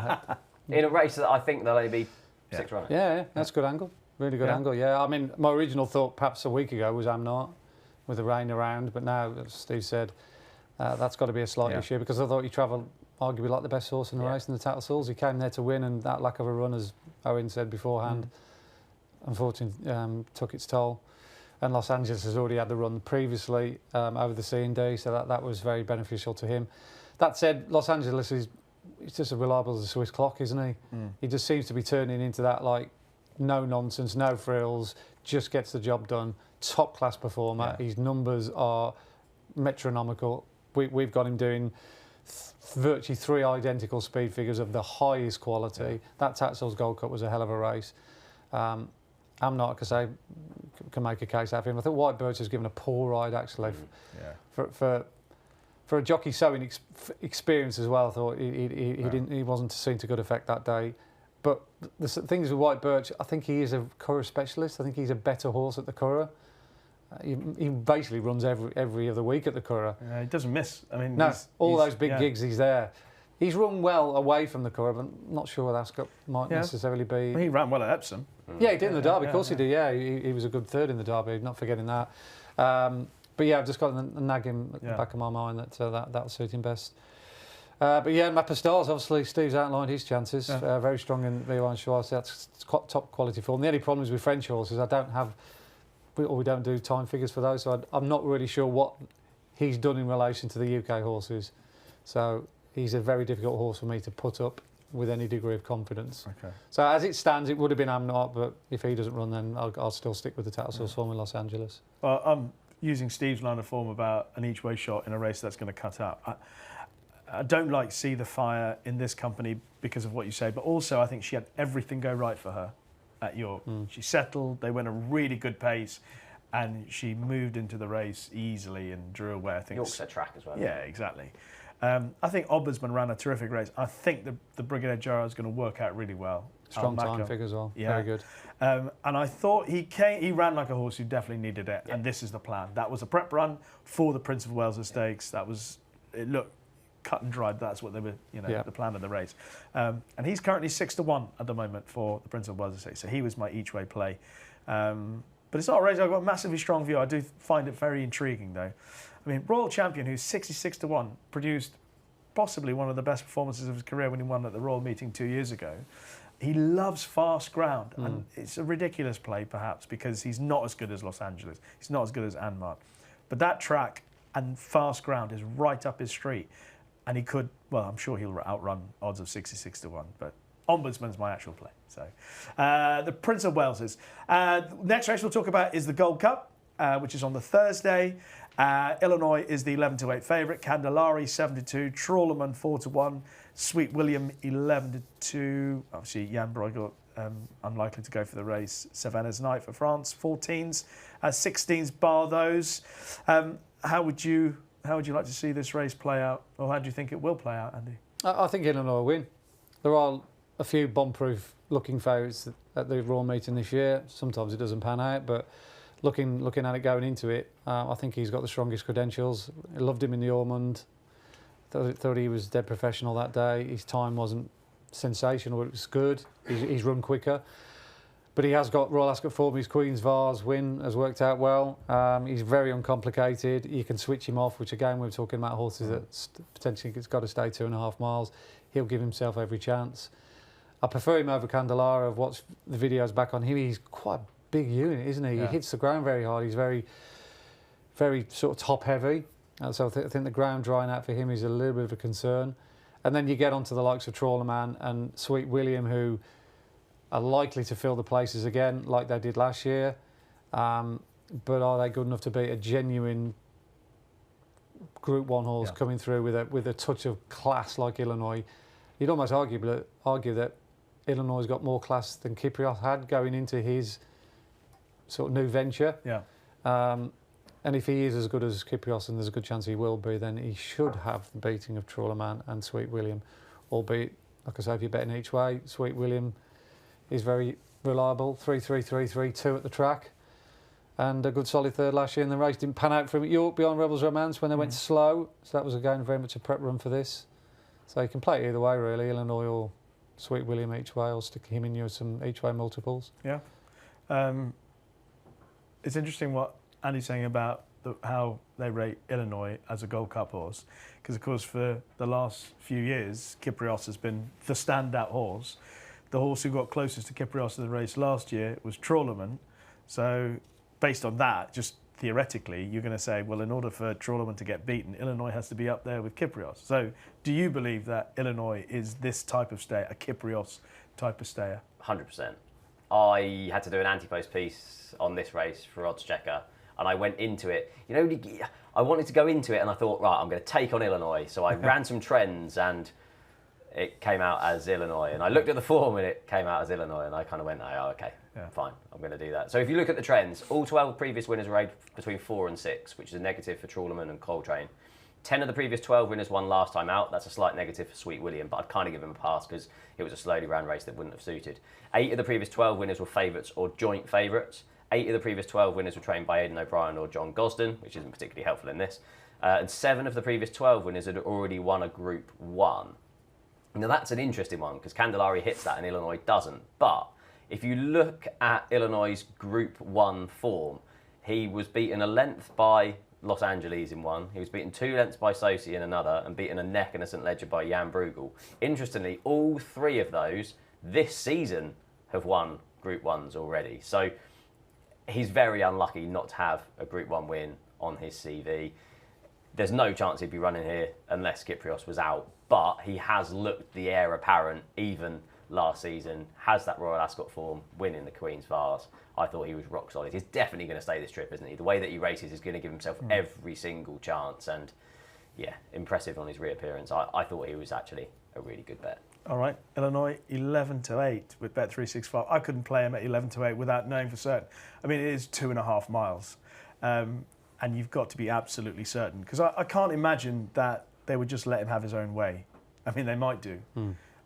In a race that I think there'll only be 6 runners. Yeah, that's a good angle. Really good angle, yeah. I mean, my original thought perhaps a week ago was Amnart with the rain around, but now, as Steve said, that's got to be a slight issue, because I thought he travelled arguably like the best horse in the race in the Tattersalls. He came there to win, and that lack of a run, as Owen said beforehand, unfortunately took its toll. And Los Angeles has already had the run previously over the C&D, so that was very beneficial to him. That said, Los Angeles is just as reliable as a Swiss clock, isn't he? He just seems to be turning into that, like, no nonsense, no frills, just gets the job done, top class performer. His numbers are metronomical. We've got him doing virtually 3 identical speed figures of the highest quality. That Tattersalls Gold Cup was a hell of a race. I'm not, because I can make a case out of him. I think White Birch has given a poor ride, actually. For a jockey so inexperienced as well, I thought he wasn't seen to good effect that day. But the things with White Birch, I think he is a Curragh specialist. I think he's a better horse at the Curragh. He basically runs every other week at the Curragh. He doesn't miss. I mean, all those big gigs, he's there. He's run well away from the Curragh, but I'm not sure whether Ascot might necessarily be. He ran well at Epsom. Yeah, he did in the Derby. Of course he did. Yeah, he was a good 3rd in the Derby. Not forgetting that. But yeah, I've just got a nagging at the back of my mind that'll suit him best. But yeah, Map of Stars, obviously, Steve's outlined his chances. Very strong in V1 Schwarz. That's top quality form. The only problem is with French horses, we don't do time figures for those, so I'm not really sure what he's done in relation to the UK horses. So he's a very difficult horse for me to put up with any degree of confidence. Okay. So as it stands, it would have been Amnott, but if he doesn't run, then I'll still stick with the Tattersalls form in Los Angeles. Well, I'm using Steve's line of form about an each-way shot in a race that's going to cut out. I don't like see the fire in this company because of what you say, but also I think she had everything go right for her at York. She settled, they went a really good pace, and she moved into the race easily and drew away. I think York's a track as well. Yeah, exactly. I think Ombudsman ran a terrific race. I think the Brigadier General is going to work out really well. Strong time figure as well. Yeah. Very good. And I thought he ran like a horse who definitely needed it. Yeah. And this is the plan. That was a prep run for the Prince of Wales Stakes. It looked cut and dried. That's what they were, the plan of the race. And he's currently 6-1 at the moment for the Prince of Wales Stakes. So he was my each way play. But it's not a race I've got a massively strong view. I do find it very intriguing though. I mean, Royal Champion, who's 66-1, produced possibly one of the best performances of his career when he won at the Royal Meeting 2 years ago. He loves fast ground, and it's a ridiculous play perhaps because he's not as good as Los Angeles. He's not as good as Anmart. But that track and fast ground is right up his street. And he could, well, I'm sure he'll outrun odds of 66-1, but Ombudsman's my actual play. So the Prince of Wales is. Next race we'll talk about is the Gold Cup, which is on the Thursday. Illinois is the 11-8 favourite. Candelari 7-2. Trawlerman 4-1. Sweet William 11-2. Obviously Jan Bruegel unlikely to go for the race. Savannah's Night for France 14s. 16s bar those. How would you like to see this race play out, or how do you think it will play out, Andy? I think Illinois will win. There are a few bomb-proof looking favourites at the Royal Meeting this year. Sometimes it doesn't pan out, but looking at it going into it, I think he's got the strongest credentials. I loved him in the Ormond. Thought he was dead professional that day. His time wasn't sensational, it was good. He's run quicker. But he has got Royal Ascot form. His Queen's Vase win has worked out well. He's very uncomplicated. You can switch him off, which again, we were talking about horses that potentially has got to stay 2.5 miles. He'll give himself every chance. I prefer him over Candelara. I've watched the videos back on him. He's quite a big unit, isn't he? Yeah. He hits the ground very hard. He's very, very sort of top heavy. So I think the ground drying out for him is a little bit of a concern. And then you get onto the likes of Trawlerman and Sweet William, who are likely to fill the places again, like they did last year. But are they good enough to beat a genuine Group 1 horse coming through with a touch of class like Illinois? You'd almost argue that Illinois has got more class than Kyprios had going into his sort of new venture. Yeah. And if he is as good as Kyprios, and there's a good chance he will be, then he should have the beating of Trawlerman and Sweet William. Albeit, like I say, if you're betting each way, Sweet William is very reliable. 3-3-3-3-2 at the track. And a good solid third last year in the race. Didn't pan out for him at York beyond Rebels Romance when they went slow. So that was again very much a prep run for this. So you can play it either way really, Illinois or Sweet William each way, or stick him in you with some each way multiples. Yeah. It's interesting what Andy's saying about how they rate Illinois as a Gold Cup horse. Because of course for the last few years, Kyprios has been the standout horse. The horse who got closest to Kyprios in the race last year was Trawlerman. So based on that, just theoretically, you're going to say, well, in order for Trawlerman to get beaten, Illinois has to be up there with Kyprios. So do you believe that Illinois is this type of stayer, a Kyprios type of stayer? 100%. I had to do an anti-post piece on this race for oddschecker, and I went into it. I wanted to go into it, and I thought, right, I'm going to take on Illinois. So I ran some trends, and it came out as Illinois. And I looked at the form, and it came out as Illinois, and I kind of went, oh, okay, fine, I'm going to do that. So if you look at the trends, all 12 previous winners were rated between 4 and 6, which is a negative for Trawlerman and Coltrane. 10 of the previous 12 winners won last time out. That's a slight negative for Sweet William, but I'd kind of give him a pass because it was a slowly ran race that wouldn't have suited. 8 of the previous 12 winners were favourites or joint favourites. 8 of the previous 12 winners were trained by Aidan O'Brien or John Gosden, which isn't particularly helpful in this. And 7 of the previous 12 winners had already won a Group 1. Now that's an interesting one because Candelari hits that and Illinois doesn't. But if you look at Illinois' Group 1 form, he was beaten a length by Los Angeles in one. He was beaten 2 lengths by Sosi in another, and beaten a neck and a St Ledger by Jan Bruegel. Interestingly, all 3 of those this season have won Group 1s already. So he's very unlucky not to have a Group 1 win on his CV. there's no chance he'd be running here unless Kyprios was out. But he has looked the heir apparent even last season, has that Royal Ascot form, winning the Queen's Vase. I thought he was rock solid. He's definitely going to stay this trip, isn't he? The way that he races is going to give himself every single chance, and yeah, impressive on his reappearance. I thought he was actually a really good bet. All right, Illinois 11-8 with Bet365. I couldn't play him at 11-8 without knowing for certain. I mean, it is 2.5 miles, and you've got to be absolutely certain, because I can't imagine that they would just let him have his own way. I mean, they might do.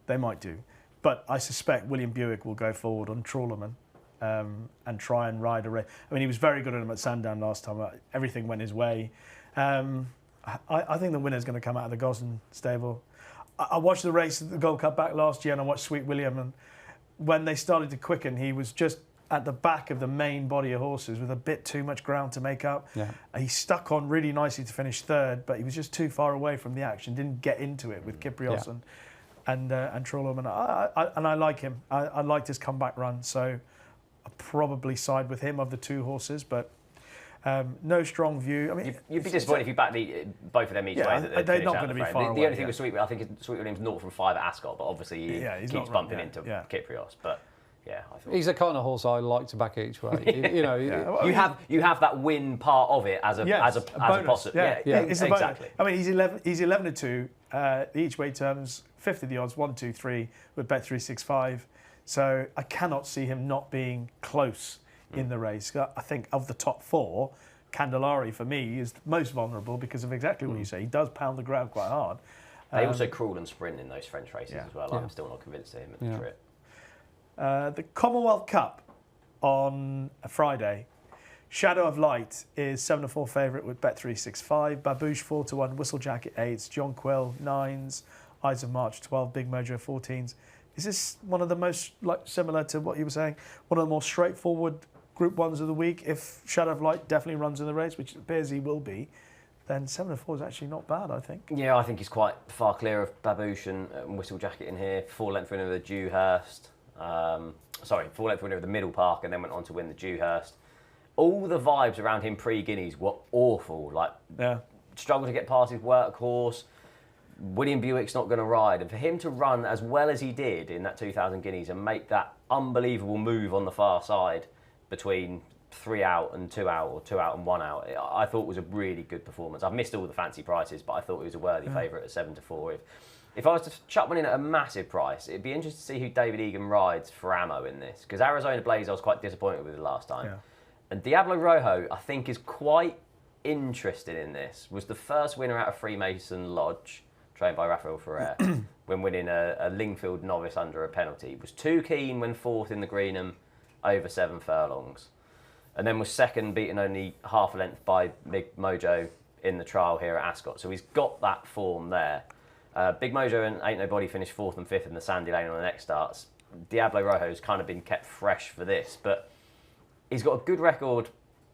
They might do. But I suspect William Buick will go forward on Trawlerman and try and ride a race. I mean, he was very good at him at Sandown last time. Everything went his way. I think the winner's going to come out of the Gosden stable. I watched the race at the Gold Cup back last year, and I watched Sweet William, and when they started to quicken, he was just at the back of the main body of horses with a bit too much ground to make up. Yeah. He stuck on really nicely to finish third, but he was just too far away from the action, didn't get into it with Kyprios and Trawlerman. And I like him. I liked his comeback run, so I'll probably side with him of the two horses, but no strong view. I mean, you'd be disappointed if you backed both of them each way. They're not going to be far away. The only thing with Sweet, I think Sweet William's 0 from 5 at Ascot, but obviously he keeps bumping into Kyprios. But yeah, I thought he's the kind of horse I like to back each way. You know, you have that win part of it as a possibility. Yeah, exactly. I mean, he's 11-2. The each way terms 50 the odds 1, 2, 3 with Bet365. So I cannot see him not being close in the race. I think of the top four, Candelari for me is most vulnerable because of exactly what you say. He does pound the ground quite hard. They also crawl and sprint in those French races as well. I'm still not convinced of him at the trip. The Commonwealth Cup on a Friday. Shadow of Light is 7-4 favourite with Bet365. Babouche 4-1. Whistlejacket 8s. John Quill 9s. Eyes of March 12. Big Mojo 14s. Is this one of the most similar to what you were saying? One of the more straightforward Group 1s of the week? If Shadow of Light definitely runs in the race, which it appears he will be, then 7-4 is actually not bad, I think. Yeah, I think he's quite far clear of Babouche and Whistlejacket in here. 4-length winner of the Dewhurst. 4-length winner of the Middle Park, and then went on to win the Dewhurst. All the vibes around him pre-Guineas were awful. Struggled to get past his workhorse. William Buick's not going to ride. And for him to run as well as he did in that 2000 Guineas and make that unbelievable move on the far side between 3 out and 2 out, or 2 out and 1 out, I thought was a really good performance. I've missed all the fancy prices, but I thought he was a worthy favourite at 7-4. If I was to chuck one in at a massive price, it'd be interesting to see who David Egan rides for ammo in this. Because Arizona Blaze I was quite disappointed with the last time. Yeah. And Diablo Rojo, I think, is quite interested in this. Was the first winner out of Freemason Lodge, trained by Raphael Ferrer, when winning a Lingfield novice under a penalty. Was too keen when fourth in the Greenham over 7 furlongs. And then was second, beaten only half a length by Big Mojo in the trial here at Ascot. So he's got that form there. Big Mojo and Ain't Nobody finished 4th and 5th in the Sandy Lane on the next starts. Diablo Rojo's kind of been kept fresh for this, but he's got a good record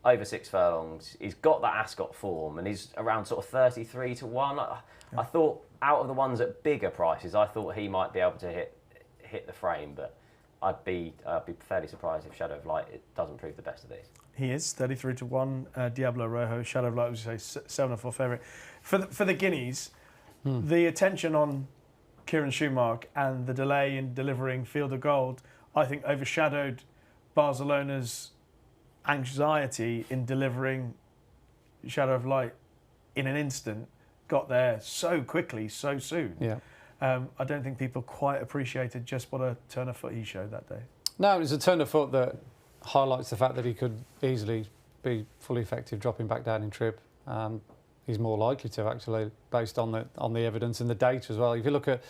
over 6 furlongs. He's got that Ascot form, and he's around sort of 33-1. I thought out of the ones at bigger prices, I thought he might be able to hit the frame, but I'd be fairly surprised if Shadow of Light doesn't prove the best of these. He is 33-1. Diablo Rojo, Shadow of Light, would you say 7-4 favourite for the Guineas. The attention on Kieran Schumacher and the delay in delivering Field of Gold, I think, overshadowed Barcelona's anxiety in delivering Shadow of Light in an instant. Got there so quickly, so soon. Yeah. I don't think people quite appreciated just what a turn of foot he showed that day. No, it was a turn of foot that highlights the fact that he could easily be fully effective dropping back down in trip. He's more likely to, actually, based on the evidence and the data as well. If you look at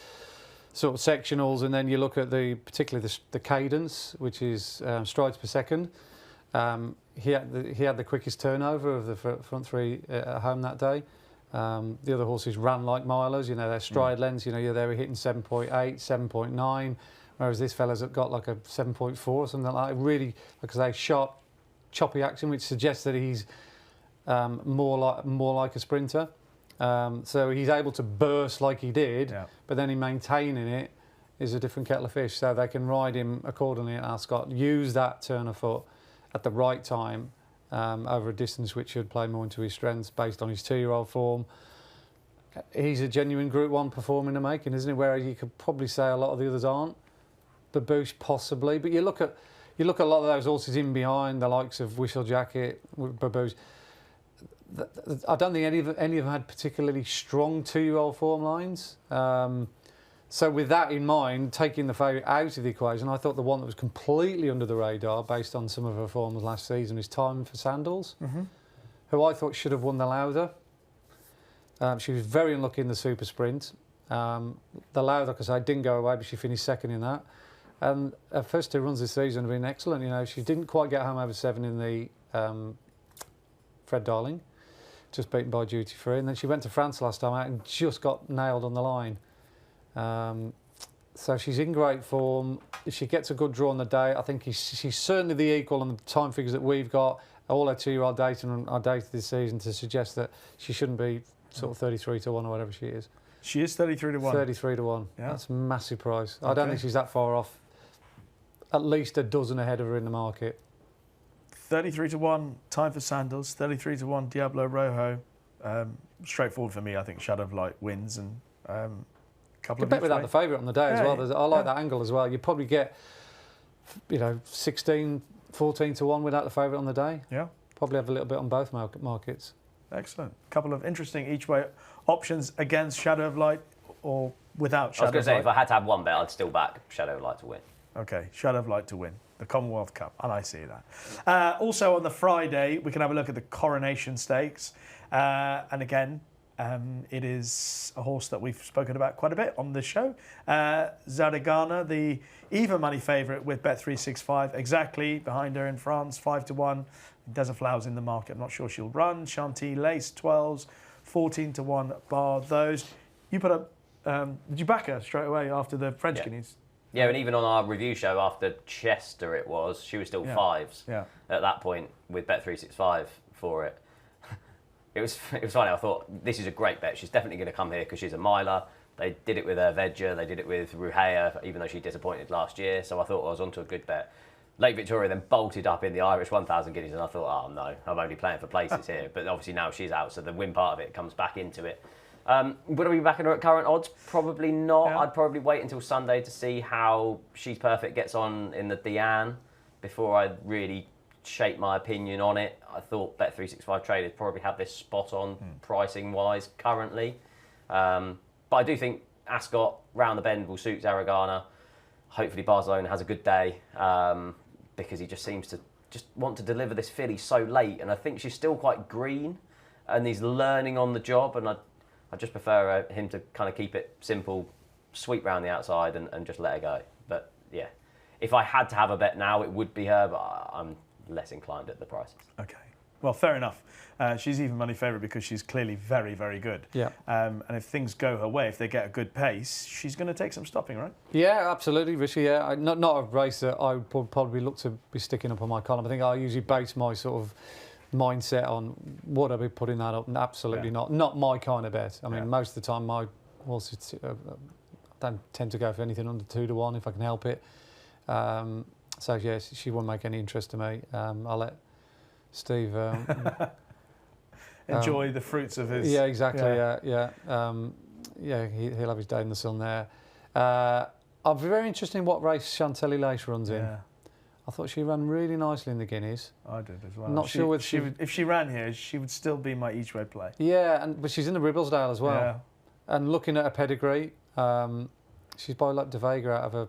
sort of sectionals, and then you look at particularly the cadence, which is strides per second. He had the quickest turnover of the front three at home that day. The other horses ran like milers, their stride lengths, they were hitting 7.8, 7.9, whereas this fella's got like a 7.4 or something like that. Really, like I say, sharp, choppy action, which suggests that he's more like a sprinter. So he's able to burst like he did, but then in maintaining it is a different kettle of fish. So they can ride him accordingly at Ascot, use that turn of foot at the right time, over a distance which should play more into his strengths based on his 2-year-old form. He's a genuine Group 1 performer in the making, isn't he? Whereas you could probably say a lot of the others aren't. Babouche possibly, but you look at a lot of those horses in behind, the likes of Whistle Jacket, Babouche. I don't think any of them had particularly strong 2-year-old form lines. So with that in mind, taking the favourite out of the equation, I thought the one that was completely under the radar, based on some of her forms last season, is Time for Sandals, who I thought should have won the Lauder. She was very unlucky in the Super Sprint. The Lauder, like I say, didn't go away, but she finished second in that. And her first 2 runs this season have been excellent. You know, she didn't quite get home over 7 in the Fred Darling, just beaten by Duty Free, and then she went to France last time out and just got nailed on the line. So she's in great form. If she gets a good draw on the day, I think she's certainly the equal on the time figures that we've got. All her 2-year-old data and our data this season to suggest that she shouldn't be sort of 33 to 1 or whatever she is. She is 33 to 1. 33 to 1. Yeah. That's a massive price. Okay. I don't think she's that far off. At least a dozen ahead of her in the market. 33 to 1, Time for Sandals. 33 to 1, Diablo Rojo. Straightforward for me. I think Shadow of Light wins, and couple you of bet without the favourite on the day as well. I like yeah. that angle as well. You probably get, 16, 14 to 1 without the favourite on the day. Yeah. Probably have a little bit on both markets. Excellent. Couple of interesting each way options against Shadow of Light or without Shadow of Light. I was going to say, if I had to have one bet, I'd still back Shadow of Light to win. Okay, Shadow of Light to win the Commonwealth Cup, and I see that. Also on the Friday, we can have a look at the Coronation Stakes. And again, it is a horse that we've spoken about quite a bit on this show. Zarigana, the even money favourite with Bet365, exactly behind her in France, 5 to 1. Desert Flowers in the market. I'm not sure she'll run. Chantilly Lace 12s, 14 to 1 bar those. You put up, did you back her straight away after the French Guineas? Yeah, and even on our review show after Chester she was still 5s at that point with Bet365 for it. It was funny. I thought, this is a great bet. She's definitely going to come here because she's a miler. They did it with Vedja. They did it with Ruhea, even though she disappointed last year. So I thought I was onto a good bet. Late Victoria then bolted up in the Irish 1,000 guineas, and I thought, oh no, I'm only playing for places here. But obviously now she's out, so the win part of it comes back into it. Would I be backing her at current odds? Probably not. Yeah. I'd probably wait until Sunday to see how She's Perfect gets on in the Diane before I'd really shape my opinion on it. I thought Bet365 traders probably have this spot on pricing wise currently. But I do think Ascot round the bend will suit Zarigana. Hopefully Barcelona has a good day because he just seems to just want to deliver this filly so late, and I think she's still quite green and he's learning on the job, and I just prefer him to kind of keep it simple, sweep round the outside and just let her go. But yeah, if I had to have a bet now, it would be her, but I'm less inclined at the prices. Okay. Well, fair enough. She's even money favourite because she's clearly very, very good. Yeah. And if things go her way, if they get a good pace, she's going to take some stopping, right? Yeah, absolutely, Rishi. Yeah, not a race that I would probably look to be sticking up on my column. I think I usually base my sort of mindset on would I be putting that up? Absolutely not. Not my kind of bet. I mean, most of the time my horses don't tend to go for anything under 2 to 1 if I can help it. So yes, she won't make any interest to me. I'll let Steve enjoy the fruits of his. Yeah, exactly. Yeah. He'll have his day in the sun there. I'll be very interested in what race Chantilly Lace runs in. I thought she ran really nicely in the Guineas. I did as well. Not sure whether if she ran here, she would still be my each way play. Yeah, but she's in the Ribblesdale as well. Yeah. And looking at her pedigree, she's by Lap de Vega out of a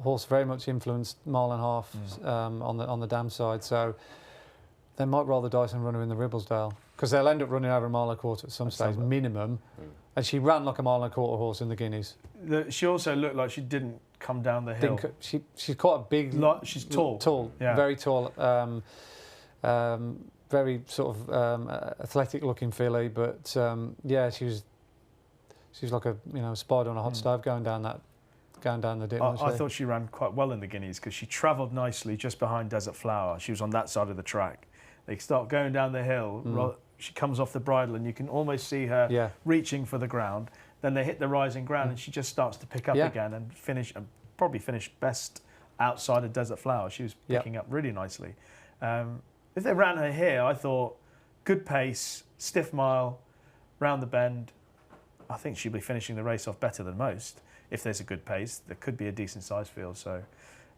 horse very much influenced mile and a half on the dam side. So they might roll the dice and run her in the Ribblesdale because they'll end up running over a mile and a quarter at some stage minimum. And she ran like a mile and a quarter horse in the Guineas. She also looked like she didn't come down the hill. She's quite a big. She's tall. Tall. Yeah. Very tall. Very sort of athletic-looking filly, but she's like a spider on a hot stove going down the dip. I thought she ran quite well in the Guineas because she travelled nicely just behind Desert Flower. She was on that side of the track. They start going down the hill. She comes off the bridle and you can almost see her reaching for the ground. Then they hit the rising ground and she just starts to pick up again and probably finish best outside of Desert Flower. She was picking up really nicely. if they ran her here, I thought good pace, stiff mile, round the bend. I think she'll be finishing the race off better than most. If there's a good pace, there could be a decent size field. So,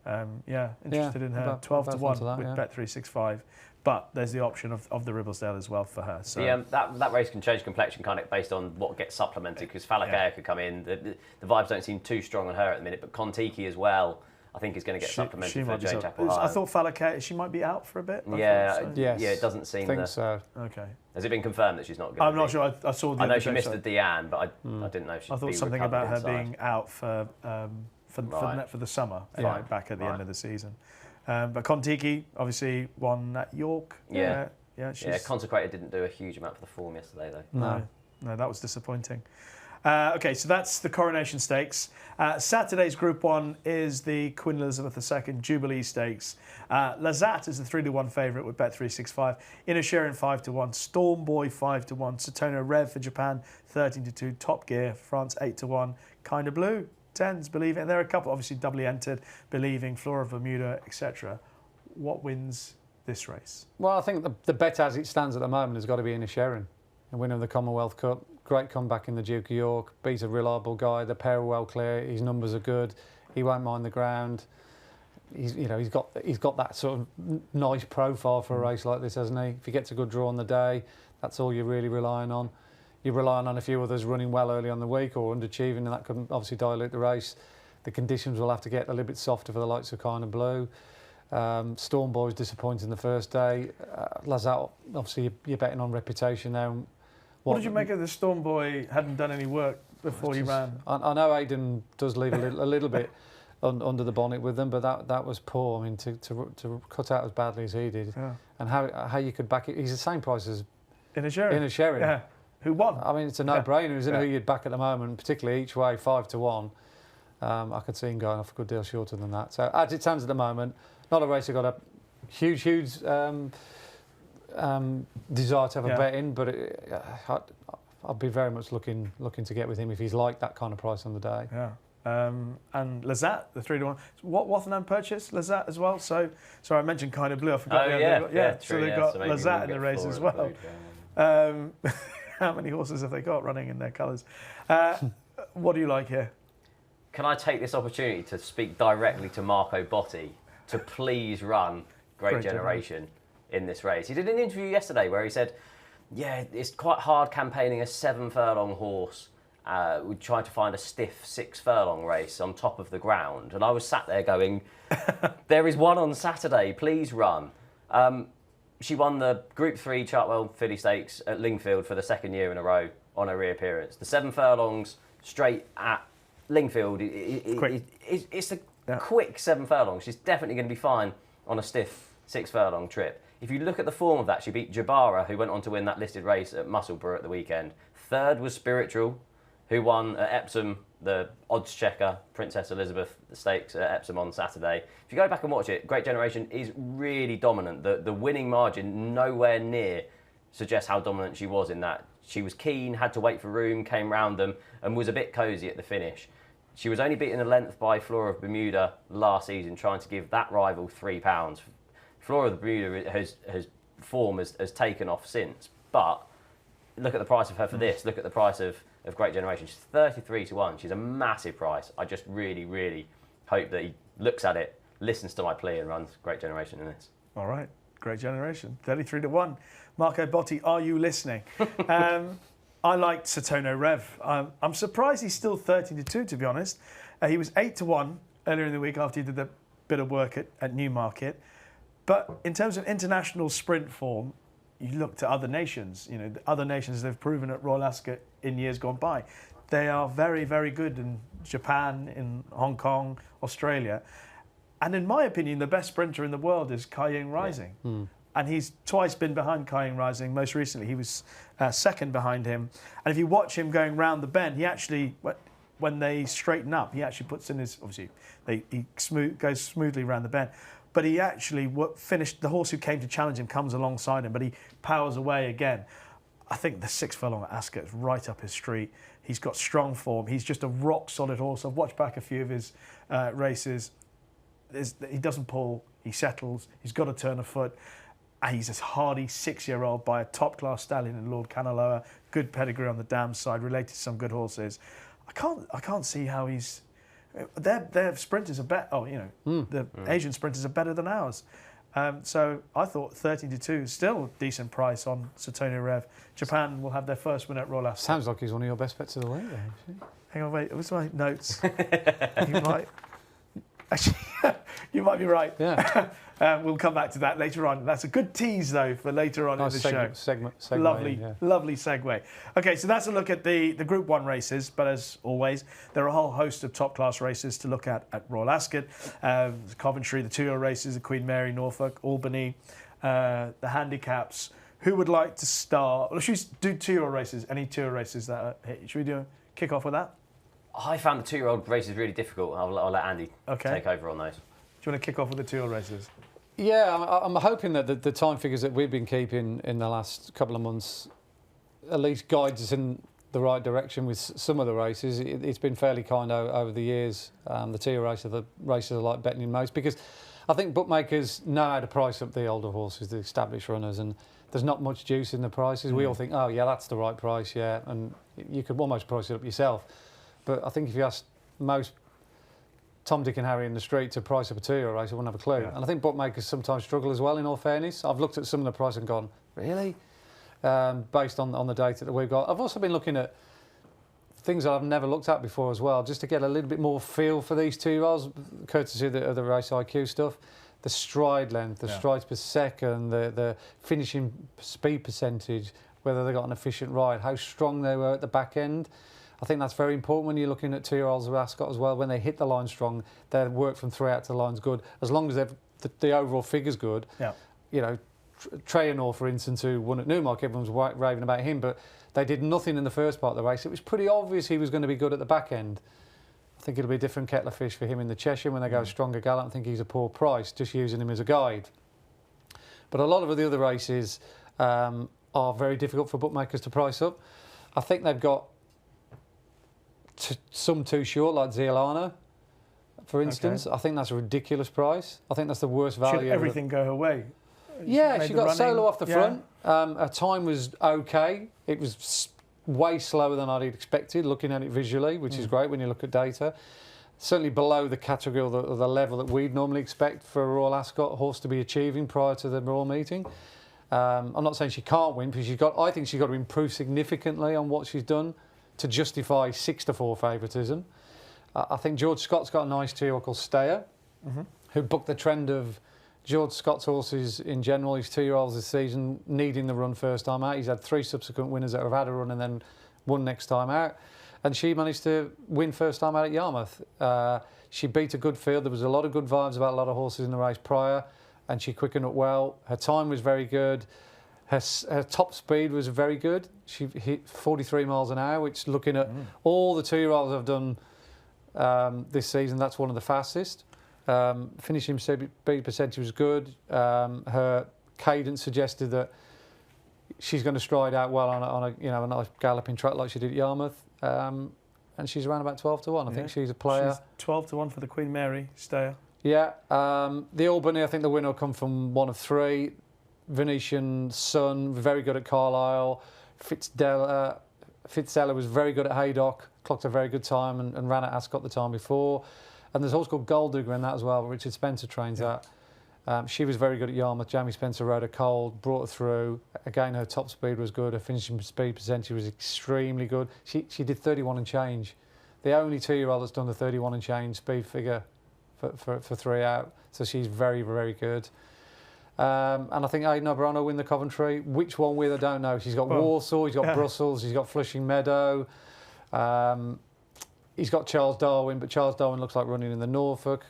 interested in her. 12 to 1 with Bet365. But there's the option of the Ribblesdale as well for her. So that race can change complexion kind of based on what gets supplemented, because Falakea could come in. The vibes don't seem too strong on her at the minute, but Kontiki as well, I think is going to get supplemented for Jane Chapel. I thought Falakea, she might be out for a bit. It doesn't seem. I think so. Okay. Has it been confirmed that she's not going to I'm not sure. I saw the. I know she missed the Diane, but I didn't know she. I thought something about her being out for the summer, back at the end of the season. But Kontiki obviously won at York. Consecrated didn't do a huge amount for the form yesterday, though. No, that was disappointing. Okay, so that's the Coronation Stakes. Saturday's Group 1 is the Queen Elizabeth II Jubilee Stakes. Lazat is the 3-1 favourite with Bet365. Inisherin 5-1. Stormboy 5-1. Satono Rev for Japan 13-2. Top Gear for France 8-1. Kinda Blue 10s, Believe It. And there are a couple obviously doubly entered, Believing, Flora of Bermuda, etc. What wins this race? Well, I think the bet as it stands at the moment has got to be Inisherin, the winner of the Commonwealth Cup. Great comeback in the Duke of York. Beats a reliable guy. The pair are well clear. His numbers are good. He won't mind the ground. He's got that sort of nice profile for a race like this, hasn't he? If he gets a good draw on the day, that's all you're really relying on. You're relying on a few others running well early on the week or underachieving, and that could obviously dilute the race. The conditions will have to get a little bit softer for the likes of Kinda Blue. Storm Boy's disappointing the first day. Lazat, obviously you're betting on reputation now. What did you make of the Storm Boy? Hadn't done any work before he ran. I know Aidan does leave a little bit under the bonnet with them, but that was poor. I mean, to cut out as badly as he did, and how you could back it. He's the same price as Inisherin. Yeah. Who won? I mean, it's a no-brainer, isn't it? Who you'd back at the moment, particularly each way 5-1. I could see him going off a good deal shorter than that. So as it stands at the moment, not a race I've got a huge desire to have a bet in, but I'd be very much looking to get with him if he's like that kind of price on the day. Yeah. And Lazat, the 3-1. What Wathenham purchased Lazat as well. So I mentioned Kinda Blue. I forgot. So they've got Lazat in the race as well. How many horses have they got running in their colours? What do you like here? Can I take this opportunity to speak directly to Marco Botti to please run Great Generation in this race? He did an interview yesterday where he said, it's quite hard campaigning a 7 furlong horse. We tried to find a stiff 6 furlong race on top of the ground. And I was sat there going, there is one on Saturday, please run. She won the Group 3 Chartwell Filly Stakes at Lingfield for the second year in a row on her reappearance. The 7 furlongs straight at Lingfield, it's a quick 7 furlongs. She's definitely going to be fine on a stiff 6 furlong trip. If you look at the form of that, she beat Jabara, who went on to win that listed race at Musselburgh at the weekend. Third was Spiritual, who won at Epsom the oddschecker Princess Elizabeth Stakes at Epsom on Saturday. If you go back and watch it, Great Generation is really dominant. The winning margin nowhere near suggests how dominant she was in that. She was keen, had to wait for room, came round them, and was a bit cosy at the finish. She was only beaten a length by Flora of Bermuda last season, trying to give that rival £3. Flora of Bermuda has form has taken off since, but look at the price of her for this. Look at the price of Great Generation. She's 33-1. She's a massive price. I just really, really hope that he looks at it, listens to my plea, and runs Great Generation in this. All right, Great Generation, 33-1. Marco Botti, are you listening? I liked Satono Rev. I'm surprised he's still 13-2, to be honest. He was 8-1 earlier in the week after he did a bit of work at Newmarket. But in terms of international sprint form, you look to other nations. You know, the other nations they've proven at Royal Ascot in years gone by. They are very, very good in Japan, in Hong Kong, Australia. And in my opinion, the best sprinter in the world is Kaiying Rising. Yeah. And he's twice been behind Kaiying Rising. Most recently, he was second behind him. And if you watch him going round the bend, he actually, when they straighten up, he actually puts in his, obviously, goes smoothly around the bend. But he actually finished, the horse who came to challenge him comes alongside him, but he powers away again. I think the 6 furlong at Ascot is right up his street. He's got strong form. He's just a rock-solid horse. I've watched back a few of his races. He doesn't pull. He settles. He's got a turn of foot. And he's a hardy 6-year-old by a top-class stallion in Lord Canaloa. Good pedigree on the dam side, related to some good horses. I can't see how he's. Their sprinters are better. Oh, you know, the Asian sprinters are better than ours. So I thought 13-2 is still a decent price on Suetonia Rev. Japan will have their first win at Royal Ascot. Sounds like he's one of your best bets of the week, then, actually. Hang on, wait. What's my notes? You might. Actually, you might be right. Yeah. We'll come back to that later on. That's a good tease, though, for later on in the show. Segue, Lovely segue. Okay, so that's a look at the Group 1 races. But as always, there are a whole host of top-class races to look at Royal Ascot. Coventry, the 2-year races, the Queen Mary, Norfolk, Albany, the handicaps. Who would like to start? Well, should we do 2-year races? Any 2-year races that are hit? Should we kick off with that? I found the 2-year-old races really difficult. I'll let Andy take over on those. Do you want to kick off with the 2-year races? Yeah, I'm hoping that the time figures that we've been keeping in the last couple of months at least guides us in the right direction with some of the races. It's been fairly kind over the years. The 2-year races are the races I like betting in most because I think bookmakers know how to price up the older horses, the established runners, and there's not much juice in the prices. We all think, oh yeah, that's the right price, yeah, and you could almost price it up yourself. But I think if you ask most Tom, Dick and Harry in the street to price up a 2-year race, I wouldn't have a clue. Yeah. And I think bookmakers sometimes struggle as well, in all fairness. I've looked at some of the price and gone, really? Based on the data that we've got. I've also been looking at things that I've never looked at before as well, just to get a little bit more feel for these 2-year-olds, courtesy of the race IQ stuff. The stride length, the strides per second, the finishing speed percentage, whether they got an efficient ride, how strong they were at the back end. I think that's very important when you're looking at 2-year-olds of Ascot as well. When they hit the line strong, their work from 3 out to the line's good. As long as the overall figure's good. Yeah. You know, Trayanor, for instance, who won at Newmark, everyone was raving about him, but they did nothing in the first part of the race. It was pretty obvious he was going to be good at the back end. I think it'll be a different kettle of fish for him in the Cheshire when they go stronger gallop. I think he's a poor price, just using him as a guide. But a lot of the other races are very difficult for bookmakers to price up. I think they've got some too short, like Zielana, for instance. I think that's a ridiculous price. I think that's the worst value. Should everything go her way? Yeah, she got solo off the front. Her time was okay. It was way slower than I'd expected, looking at it visually, which is great when you look at data. Certainly below the category or the level that we'd normally expect for a Royal Ascot horse to be achieving prior to the Royal Meeting. I'm not saying she can't win, because I think she's got to improve significantly on what she's done to justify 6-4 favouritism. I think George Scott's got a nice 2-year-old called Stayer, who booked the trend of George Scott's horses in general, his 2-year-olds this season, needing the run first time out. He's had 3 subsequent winners that have had a run and then won next time out. And she managed to win first time out at Yarmouth. She beat a good field. There was a lot of good vibes about a lot of horses in the race prior, and she quickened up well. Her time was very good. Her top speed was very good. She hit 43 miles an hour, which, looking at all the 2-year-olds I've done this season, that's one of the fastest. Finishing speed percentage was good. Her cadence suggested that she's going to stride out well on a nice galloping track like she did at Yarmouth. And she's around about 12-1. I think she's a player. She's 12-1 for the Queen Mary, Stayer. Yeah. The Albany, I think the winner will come from one of 3. Venetian Sun, very good at Carlisle. Fitzeller was very good at Haydock, clocked a very good time and ran at Ascot the time before. And there's a horse called Gold Digger in that as well, Richard Spencer trains that. She was very good at Yarmouth. Jamie Spencer rode her cold, brought her through. Again, her top speed was good. Her finishing speed percentage was extremely good. She did 31 and change. The only 2-year-old that's done the 31 and change speed figure for 3 out. So she's very, very good. And I think Aidan O'Brien will win the Coventry. Which one with, I don't know. She's got Warsaw, he's got Brussels, he's got Flushing Meadow. He's got Charles Darwin, but Charles Darwin looks like running in the Norfolk.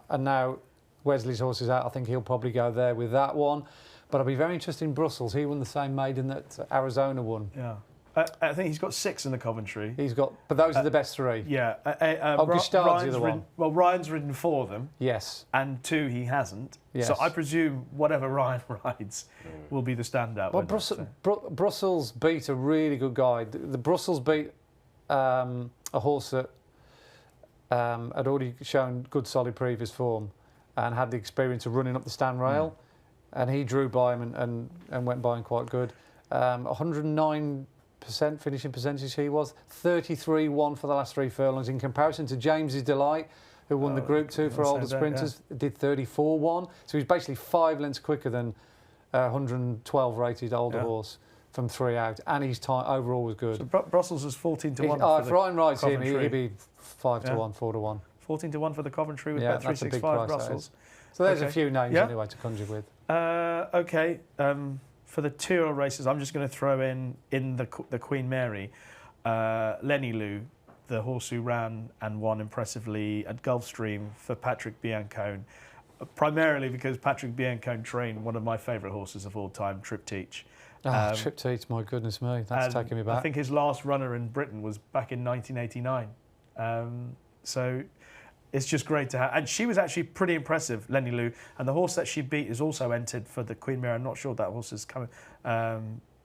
And now Wesley's horse is out. I think he'll probably go there with that one. But I'll be very interested in Brussels. He won the same maiden that Arizona won. Yeah. I think he's got 6 in the Coventry. But those are the best 3. Yeah. Gustard's the other one. Well, Ryan's ridden 4 of them. Yes. And 2 he hasn't. Yes. So I presume whatever Ryan rides will be the standout. Well, Brussels beat a really good guide. The Brussels beat a horse that had already shown good solid previous form and had the experience of running up the stand rail. and he drew by him and went by him quite good. 109% finishing percentage he was. 33-1 for the last 3 furlongs. In comparison to James's Delight, who won the Group 2 for older sprinters, did 34-1. So he's basically 5 lengths quicker than 112 rated older horse from 3 out, and his time overall was good. So Brussels was 14-1. If Ryan rides him, he'd be 5-1, 4-1. 14-1 for the Coventry with Bet 365 Brussels. So there's a few names anyway to conjure with. Okay. For the 2-year-old races, I'm just going to throw in the Queen Mary, Lenny Lou, the horse who ran and won impressively at Gulfstream for Patrick Biancone, primarily because Patrick Biancone trained one of my favourite horses of all time, Trip Teach. Trip Teach, my goodness me, that's taking me back. I think his last runner in Britain was back in 1989. So it's just great to have. And she was actually pretty impressive, Lenny Lou. And the horse that she beat is also entered for the Queen Mary. I'm not sure that horse is coming.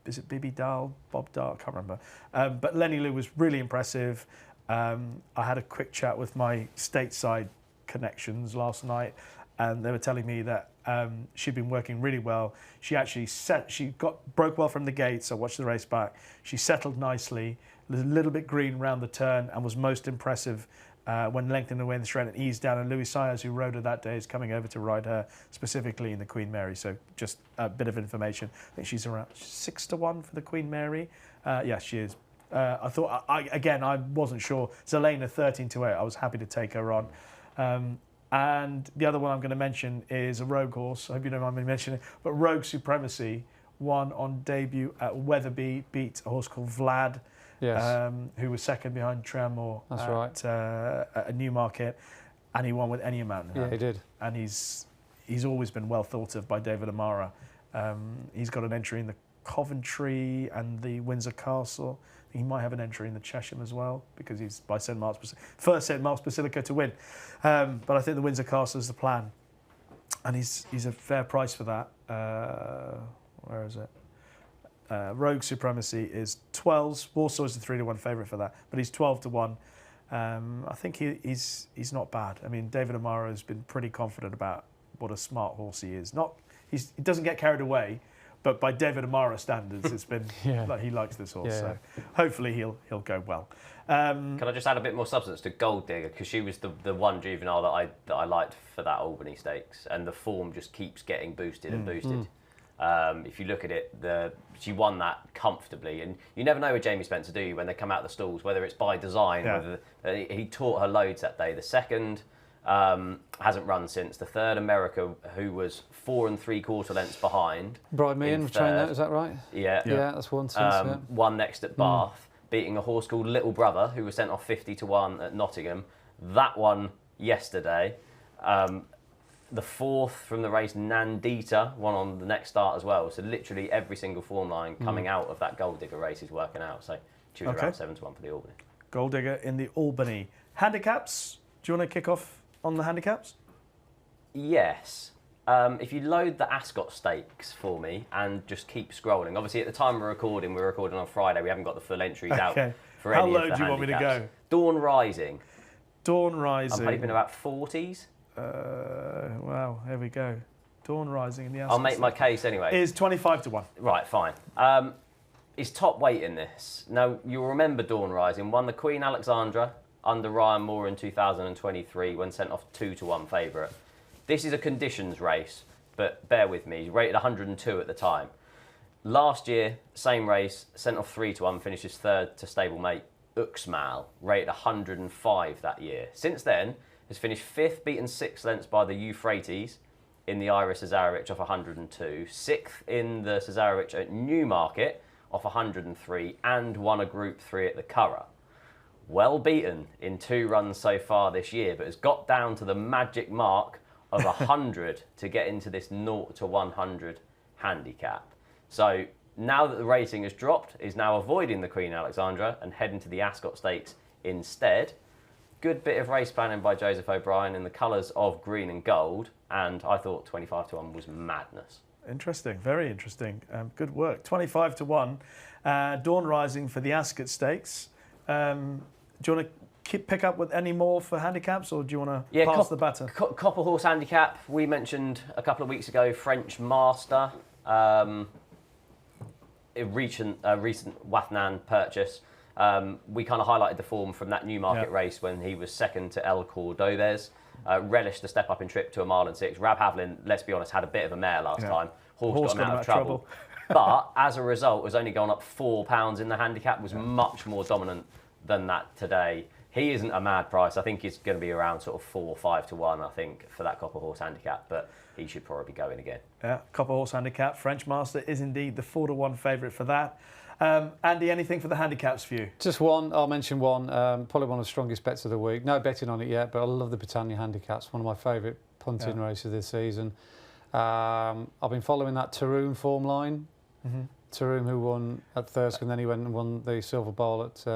Is it Bibi Dahl, Bob Dahl? I can't remember. But Lenny Lou was really impressive. I had a quick chat with my stateside connections last night, and they were telling me that she'd been working really well. She actually broke well from the gates. I watched the race back. She settled nicely, a little bit green round the turn, and was most impressive when lengthening away in the straight and eased down. And Louis Sayers, who rode her that day, is coming over to ride her specifically in the Queen Mary. So just a bit of information. I think she's around 6-1 for the Queen Mary. Yeah, she is. I thought, I wasn't sure. Zelena 13-8. I was happy to take her on. And the other one I'm going to mention is a Rogue horse. I hope you don't mind me mentioning it. But Rogue Supremacy won on debut at Wetherby, beat a horse called Vlad, who was second behind Tremor at Newmarket, and he won with any amount. Yeah, he did. And he's always been well thought of by David Amara. He's got an entry in the Coventry and the Windsor Castle. He might have an entry in the Chesham as well, because he's by St Mark's, first St Mark's Basilica to win. But I think the Windsor Castle is the plan, and he's a fair price for that. Where is it? Rogue Supremacy is 12s. Warsaw is the 3-1 favourite for that, but he's 12-1. I think he's not bad. I mean, David Amara has been pretty confident about what a smart horse he is. He doesn't get carried away. But by David Amara standards, it's been like he likes this horse. So hopefully he'll go well. Can I just add a bit more substance to Gold Digger, because she was the one juvenile that I liked for that Albany Stakes, and the form just keeps getting boosted and boosted. If you look at it, she won that comfortably, and you never know with Jamie Spencer, do you, when they come out of the stalls, whether it's by design, whether he taught her loads that day. The second hasn't run since. The third, America, who was 4 3/4 lengths behind. Bride Meehan trained that, is that right? Yeah. Yeah, that's one since. One next at Bath, beating a horse called Little Brother, who was sent off 50-1 at Nottingham. That one yesterday. The fourth from the race, Nandita, won on the next start as well. So literally every single form line coming out of that Gold Digger race is working out. So she was around 7-1 for the Albany. Gold Digger in the Albany. Handicaps? Do you want to kick off on the handicaps? Yes. If you load the Ascot Stakes for me and just keep scrolling. Obviously, at the time we're recording on Friday. We haven't got the full entries out for any of the handicaps. How low do you want me to go? Dawn Rising. Dawn Rising. I'm hoping about 40s. Wow, here we go. Dawn Rising in the Ascot I'll make my case anyway. Is 25-1. Right, fine. Is top weight in this. Now, you'll remember Dawn Rising won the Queen Alexandra under Ryan Moore in 2023 when sent off 2-1 favourite. This is a conditions race, but bear with me, he's rated 102 at the time. Last year, same race, sent off 3-1, finishes third to stablemate Uxmal, rated 105 that year. Since then, has finished fifth, beaten 6 lengths by the Euphrates in the Iris Cesarewitch off 102, 6th in the Cesarewitch at Newmarket off 103, and won a Group 3 at the Curragh. Well beaten in 2 runs so far this year, but has got down to the magic mark of 100 to get into this 0-100 handicap. So now that the rating has dropped, is now avoiding the Queen Alexandra and heading to the Ascot Stakes instead. Good bit of race planning by Joseph O'Brien in the colours of green and gold, and I thought 25-1 was madness. Interesting, very interesting. Good work. 25-1. Dawn Rising for the Ascot Stakes. Do you want to pick up with any more for handicaps, or do you want to pass the baton? Copper Horse Handicap, we mentioned a couple of weeks ago, French Master, a recent Wathnan purchase. We kind of highlighted the form from that Newmarket race when he was second to El Cordobés. Relished the step up in trip to 1 mile and 6. Rab Havlin, let's be honest, had a bit of a mare last time. Horse got him out of trouble. But as a result, has only gone up £4 in the handicap, was much more dominant than that today. He isn't a mad price. I think he's going to be around sort of 4 or 5 to 1, I think, for that Copper Horse Handicap, but he should probably go in again. Yeah, Copper Horse Handicap. French Master is indeed the 4 to 1 favourite for that. Andy, anything for the handicaps for you? Just one. I'll mention one. Probably one of the strongest bets of the week. No betting on it yet, but I love the Britannia handicaps. One of my favourite punting races this season. I've been following that Taroom form line. Taroom, who won at Thirsk, and then he went and won the Silver Bowl at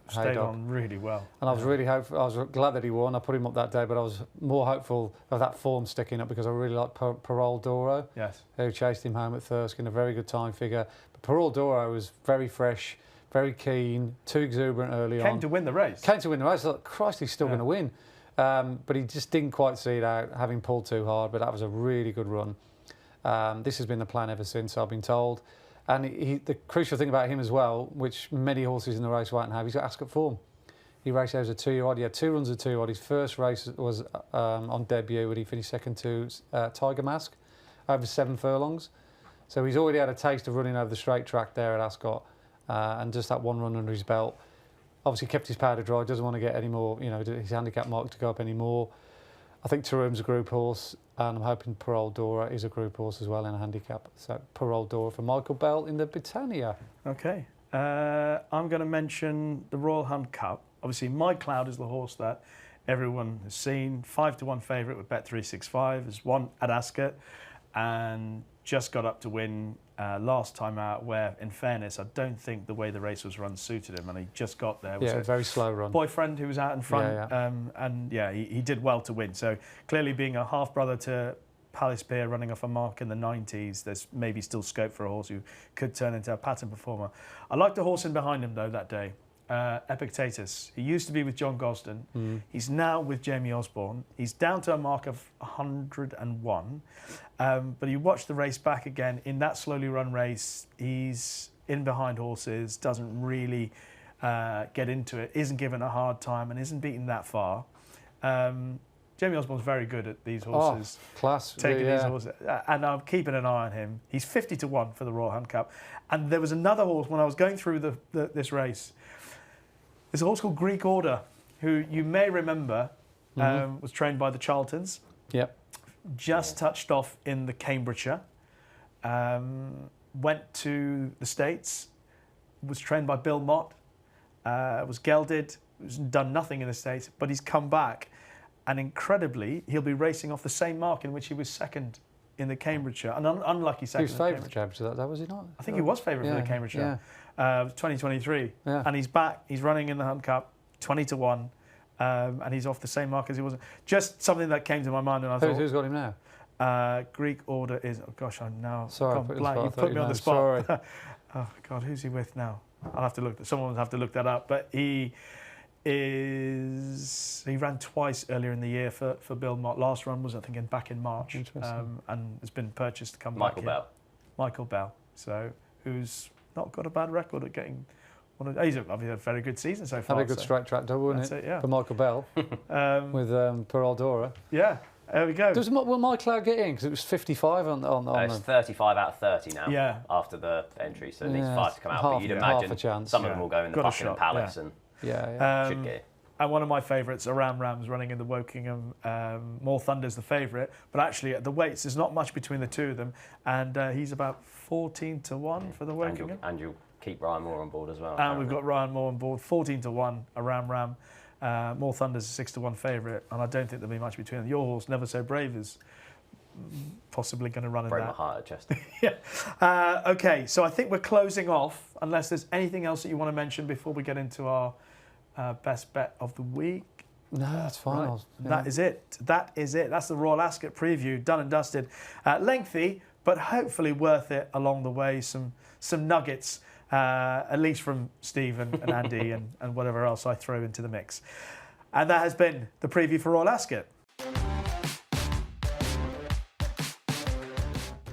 Stayed on really well. And I was really hopeful. I was glad that he won. I put him up that day, but I was more hopeful of that form sticking up because I really like Parole Doro, who chased him home at Thirsk in a very good time figure. But Parole Doro was very fresh, very keen, too exuberant early on. Came to win the race. I thought, Christ, he's still going to win. But he just didn't quite see it out, having pulled too hard, but that was a really good run. This has been the plan ever since, I've been told. And the crucial thing about him as well, which many horses in the race won't have, he's got Ascot form. He raced as a 2-year-old. He had 2 runs of 2-year-old. His first race was on debut when he finished second to Tiger Mask over 7 furlongs. So he's already had a taste of running over the straight track there at Ascot, and just that 1 run under his belt. Obviously kept his powder dry, doesn't want to get any more, his handicap mark to go up anymore. I think Taroom's a group horse, and I'm hoping Parole Dora is a group horse as well in a handicap. So Parole Dora for Michael Bell in the Britannia. Okay. I'm going to mention the Royal Hunt Cup. Obviously, My Cloud is the horse that everyone has seen. 5 to 1 favourite with Bet365. Has won at Ascot and just got up to win last time out, where, in fairness, I don't think the way the race was run suited him, and he just got there. Yeah, very slow run. Boyfriend who was out in front, and he did well to win. So clearly, being a half brother to Palace Pier, running off a mark in the 90s, there's maybe still scope for a horse who could turn into a pattern performer. I liked the horse in behind him though that day. Epictetus. He used to be with John Gosden. He's now with Jamie Osborne. He's down to a mark of 101. But you watch the race back again. In that slowly run race, he's in behind horses, doesn't really get into it, isn't given a hard time, and isn't beaten that far. Jamie Osborne's very good at these horses. Oh, class. Taking these horses. And I'm keeping an eye on him. He's 50 to 1 for the Royal Hunt Cup. And there was another horse when I was going through this race. There's a horse called Greek Order, who you may remember was trained by the Charltons. Yep. Just touched off in the Cambridgeshire. Went to the States. Was trained by Bill Mott. Was gelded. Done nothing in the States. But he's come back. And incredibly, he'll be racing off the same mark in which he was second in the Cambridgeshire. An unlucky second. He was favourite for Cambridgeshire that, was he not? I think he was favourite for the Cambridgeshire. 2023. Yeah. And he's back. He's running in the Hunt Cup, 20 to 1. And he's off the same mark as he was. Just something that came to my mind, and I thought, who's got him now? Greek Order is. Oh gosh, I'm now sorry. blank. You put me on the spot. Sorry. Oh God, who's he with now? I'll have to look. Someone will have to look that up. But he ran twice earlier in the year for Bill Mott. Last run was, I think, back in March, and has been purchased to come back. Michael Bell. So who's not got a bad record at getting. He's had a very good season so far. Had a good straight track double, wasn't it? For Michael Bell with Parole Dora. Yeah, there we go. Will My Cloud get in? Because it was 55 on it's 35 out of 30 now. Yeah. After the entry, so it needs 5 to come out. But you'd imagine some of them will go in the Buckingham Palace and should get it. And one of my favourites, Aram Ram's running in the Wokingham. More Thunder's the favourite, but actually at the weights, there's not much between the two of them, and he's about 14 to 1 for the Wokingham. And you'll keep Ryan Moore on board as well. And we've got Ryan Moore on board, 14 to 1, Aram Ram. More Thunder's a 6 to 1 favourite, and I don't think there'll be much between them. Your horse, Never So Brave, is possibly going to run in that. Break my heart at Chester. Yeah. Okay, so I think we're closing off, unless there's anything else that you want to mention before we get into our best bet of the week. No, that's fine. Right. That is it. That's the Royal Ascot preview, done and dusted. Lengthy, but hopefully worth it along the way. Some nuggets at least from Steve and Andy and whatever else I throw into the mix. And that has been the preview for Royal Ascot.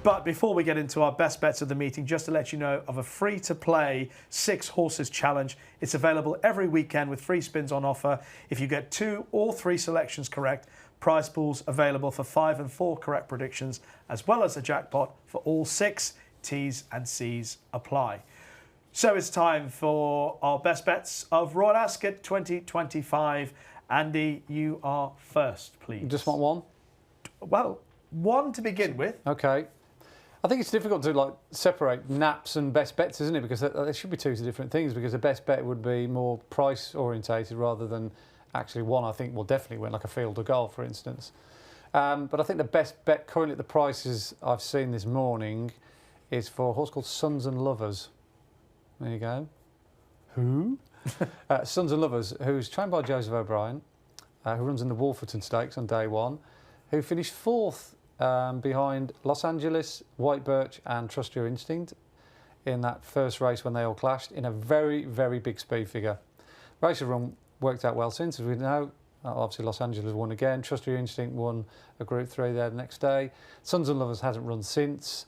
But before we get into our best bets of the meeting, just to let you know of a free-to-play 6 horses challenge. It's available every weekend with free spins on offer. If you get 2 or 3 selections correct, prize pools available for 5 and 4 correct predictions, as well as a jackpot for all 6. T's and C's apply. So it's time for our best bets of Royal Ascot 2025. Andy, you are first, please. You just want one? Well, one to begin with. Okay. I think it's difficult to separate naps and best bets, isn't it? Because there should be 2 different things. Because a best bet would be more price orientated rather than actually one. I think will definitely win, like a field of goal, for instance. But I think the best bet currently at the prices I've seen this morning is for a horse called Sons and Lovers. There you go. Who? Sons and Lovers, who's trained by Joseph O'Brien, who runs in the Wolferton Stakes on day 1, who finished 4th. Behind Los Angeles, White Birch and Trust Your Instinct in that first race when they all clashed in a very, very big speed figure. Race have run worked out well since, as we know. Obviously Los Angeles won again. Trust Your Instinct won a Group 3 there the next day. Sons and Lovers hasn't run since.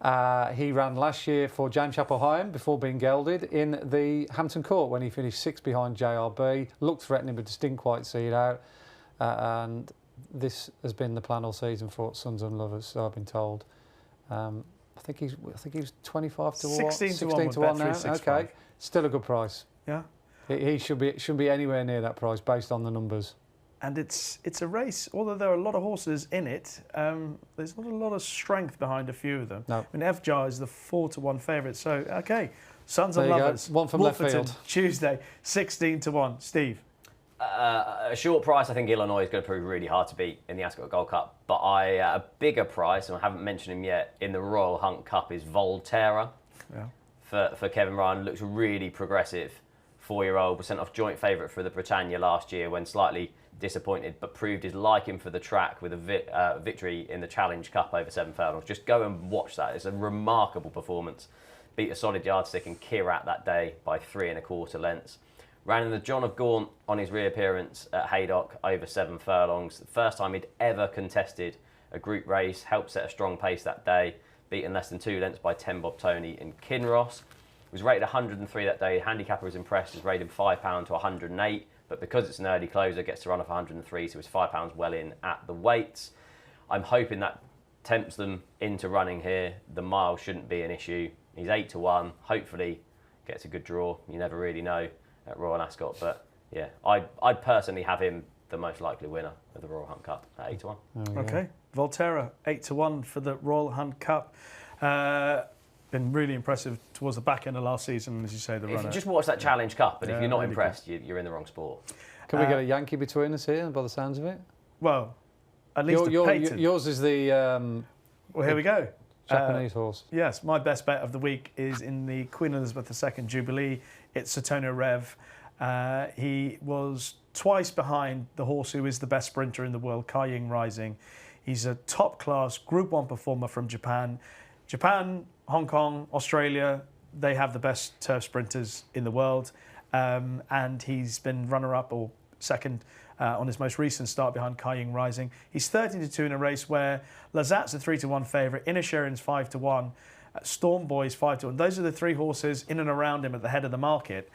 He ran last year for James Chapel Hyam before being gelded in the Hampton Court when he finished 6th behind JRB. Looked threatening but just didn't quite see it out. And this has been the plan all season for Sons and Lovers, so I've been told. I think he's 25 to 16 to 1 now. Okay, still a good price. Yeah, he shouldn't be anywhere near that price based on the numbers. And it's a race. Although there are a lot of horses in it, there's not a lot of strength behind a few of them. No. I mean, FJAR is the 4 to 1 favourite. So okay, Sons and There you Lovers. go. One from left field. Tuesday, 16 to 1. Steve. A short price, I think Illinois is going to prove really hard to beat in the Ascot Gold Cup. But a bigger price, and I haven't mentioned him yet, in the Royal Hunt Cup is Volterra. Yeah. For Kevin Ryan. Looks really progressive. 4-year-old, was sent off joint favourite for the Britannia last year when slightly disappointed, but proved his liking for the track with a victory in the Challenge Cup over 7 furlongs. Just go and watch that. It's a remarkable performance. Beat a solid yardstick and Kirat that day by 3 1/4 lengths. Ran in the John of Gaunt on his reappearance at Haydock over 7 furlongs. The first time he'd ever contested a group race. Helped set a strong pace that day. Beaten less than 2 lengths by 10 Bob Tony and Kinross. Was rated 103 that day. Handicapper was impressed. Was rated £5 to 108. But because it's an early closer, gets to run off 103. So it's £5 well in at the weights. I'm hoping that tempts them into running here. The mile shouldn't be an issue. He's 8 to 1. Hopefully gets a good draw. You never really know at Royal Ascot, but yeah, I'd personally have him the most likely winner of the Royal Hunt Cup at 8 to 1. Okay, Volterra 8 to 1 for the Royal Hunt Cup. Been really impressive towards the back end of last season, as you say. The If runner. you just watch that Challenge Cup, and if you're not really impressed, you're in the wrong sport. Can we get a Yankee between us here, by the sounds of it? Well, at least a patent. Yours is the Well, here we go. Japanese horse. Yes, my best bet of the week is in the Queen Elizabeth II Jubilee. It's Satona Rev. He was twice behind the horse who is the best sprinter in the world, Kaiying Rising. He's a top-class Group 1 performer from Japan. Japan, Hong Kong, Australia, they have the best turf sprinters in the world. And he's been runner-up or second on his most recent start behind Kaiying Rising. He's 13 to 2 in a race where Lazat's a 3 to 1 favourite, Inisherin's 5 to 1, Storm Boy's 5 to 1. Those are the 3 horses in and around him at the head of the market.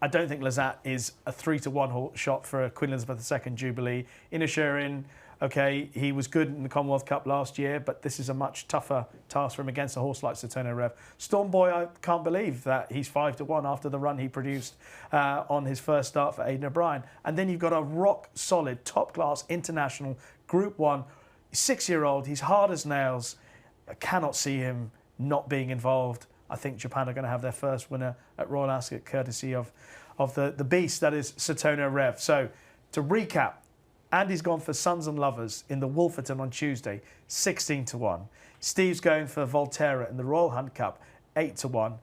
I don't think Lazat is a 3 to 1 shot for a Queen Elizabeth II Jubilee. Inisherin, okay, he was good in the Commonwealth Cup last year, but this is a much tougher task for him against a horse like Satona Rev. Storm Boy, I can't believe that he's 5 to 1 after the run he produced on his first start for Aidan O'Brien. And then you've got a rock solid, top class international Group 1 6-year-old. He's hard as nails. I cannot see him not being involved. I think Japan are going to have their first winner at Royal Ascot, courtesy of the beast that is Satona Rev. So to recap, Andy's gone for Sons and Lovers in the Wolferton on Tuesday, 16 to 1. Steve's going for Volterra in the Royal Hunt Cup, 8 to 1.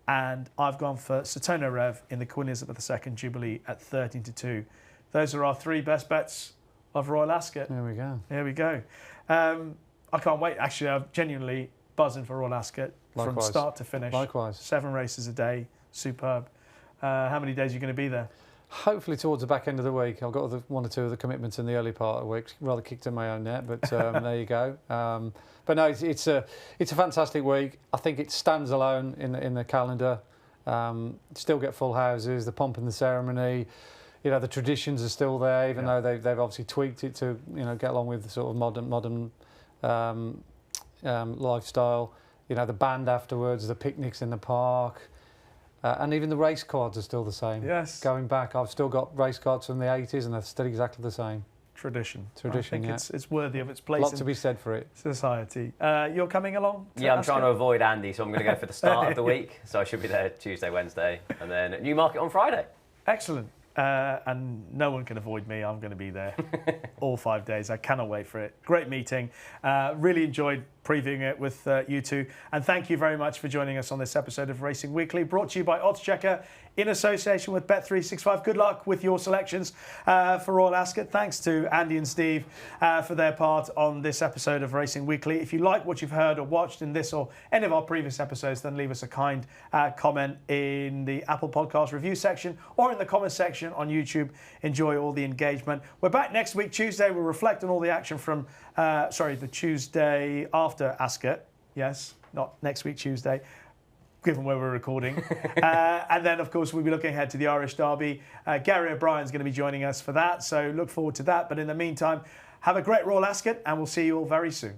And I've gone for Satona Rev in the Queen Elizabeth II Jubilee at 13 to 2. Those are our 3 best bets of Royal Ascot. There we go. There we go. I can't wait. Actually, I'm genuinely buzzing for Royal Ascot. from Likewise. start to finish. Likewise. 7 races a day, superb. How many days are you going to be there? Hopefully towards the back end of the week. I've got one or two of the commitments in the early part of the week. Rather kicked in my own net, but there you go. But no, it's a fantastic week. I think it stands alone in the calendar. Still get full houses, the pomp and the ceremony. You know, the traditions are still there, even though they've obviously tweaked it to get along with the sort of modern lifestyle. You know, the band afterwards, the picnics in the park. And even the race cards are still the same. Yes. Going back, I've still got race cards from the 80s and they're still exactly the same. Tradition. I Tradition, think yeah. it's worthy of its place A lot in to be said for it. society. You're coming along? Yeah, I'm trying to avoid Andy, so I'm going to go for the start of the week. So I should be there Tuesday, Wednesday, and then at Newmarket on Friday. Excellent. And no one can avoid me. I'm going to be there all 5 days. I cannot wait for it. Great meeting. Really enjoyed previewing it with you two. And thank you very much for joining us on this episode of Racing Weekly, brought to you by oddschecker in association with Bet365. Good luck with your selections for Royal Ascot. Thanks to Andy and Steve for their part on this episode of Racing Weekly. If you like what you've heard or watched in this or any of our previous episodes, then leave us a kind comment in the Apple Podcast review section or in the comment section on YouTube. Enjoy all the engagement. We're back next week, Tuesday. We'll reflect on all the action from, the Tuesday after Ascot. Yes, not next week, Tuesday, given where we're recording. And then, of course, we'll be looking ahead to the Irish Derby. Gary O'Brien's going to be joining us for that, so look forward to that. But in the meantime, have a great Royal Ascot, and we'll see you all very soon.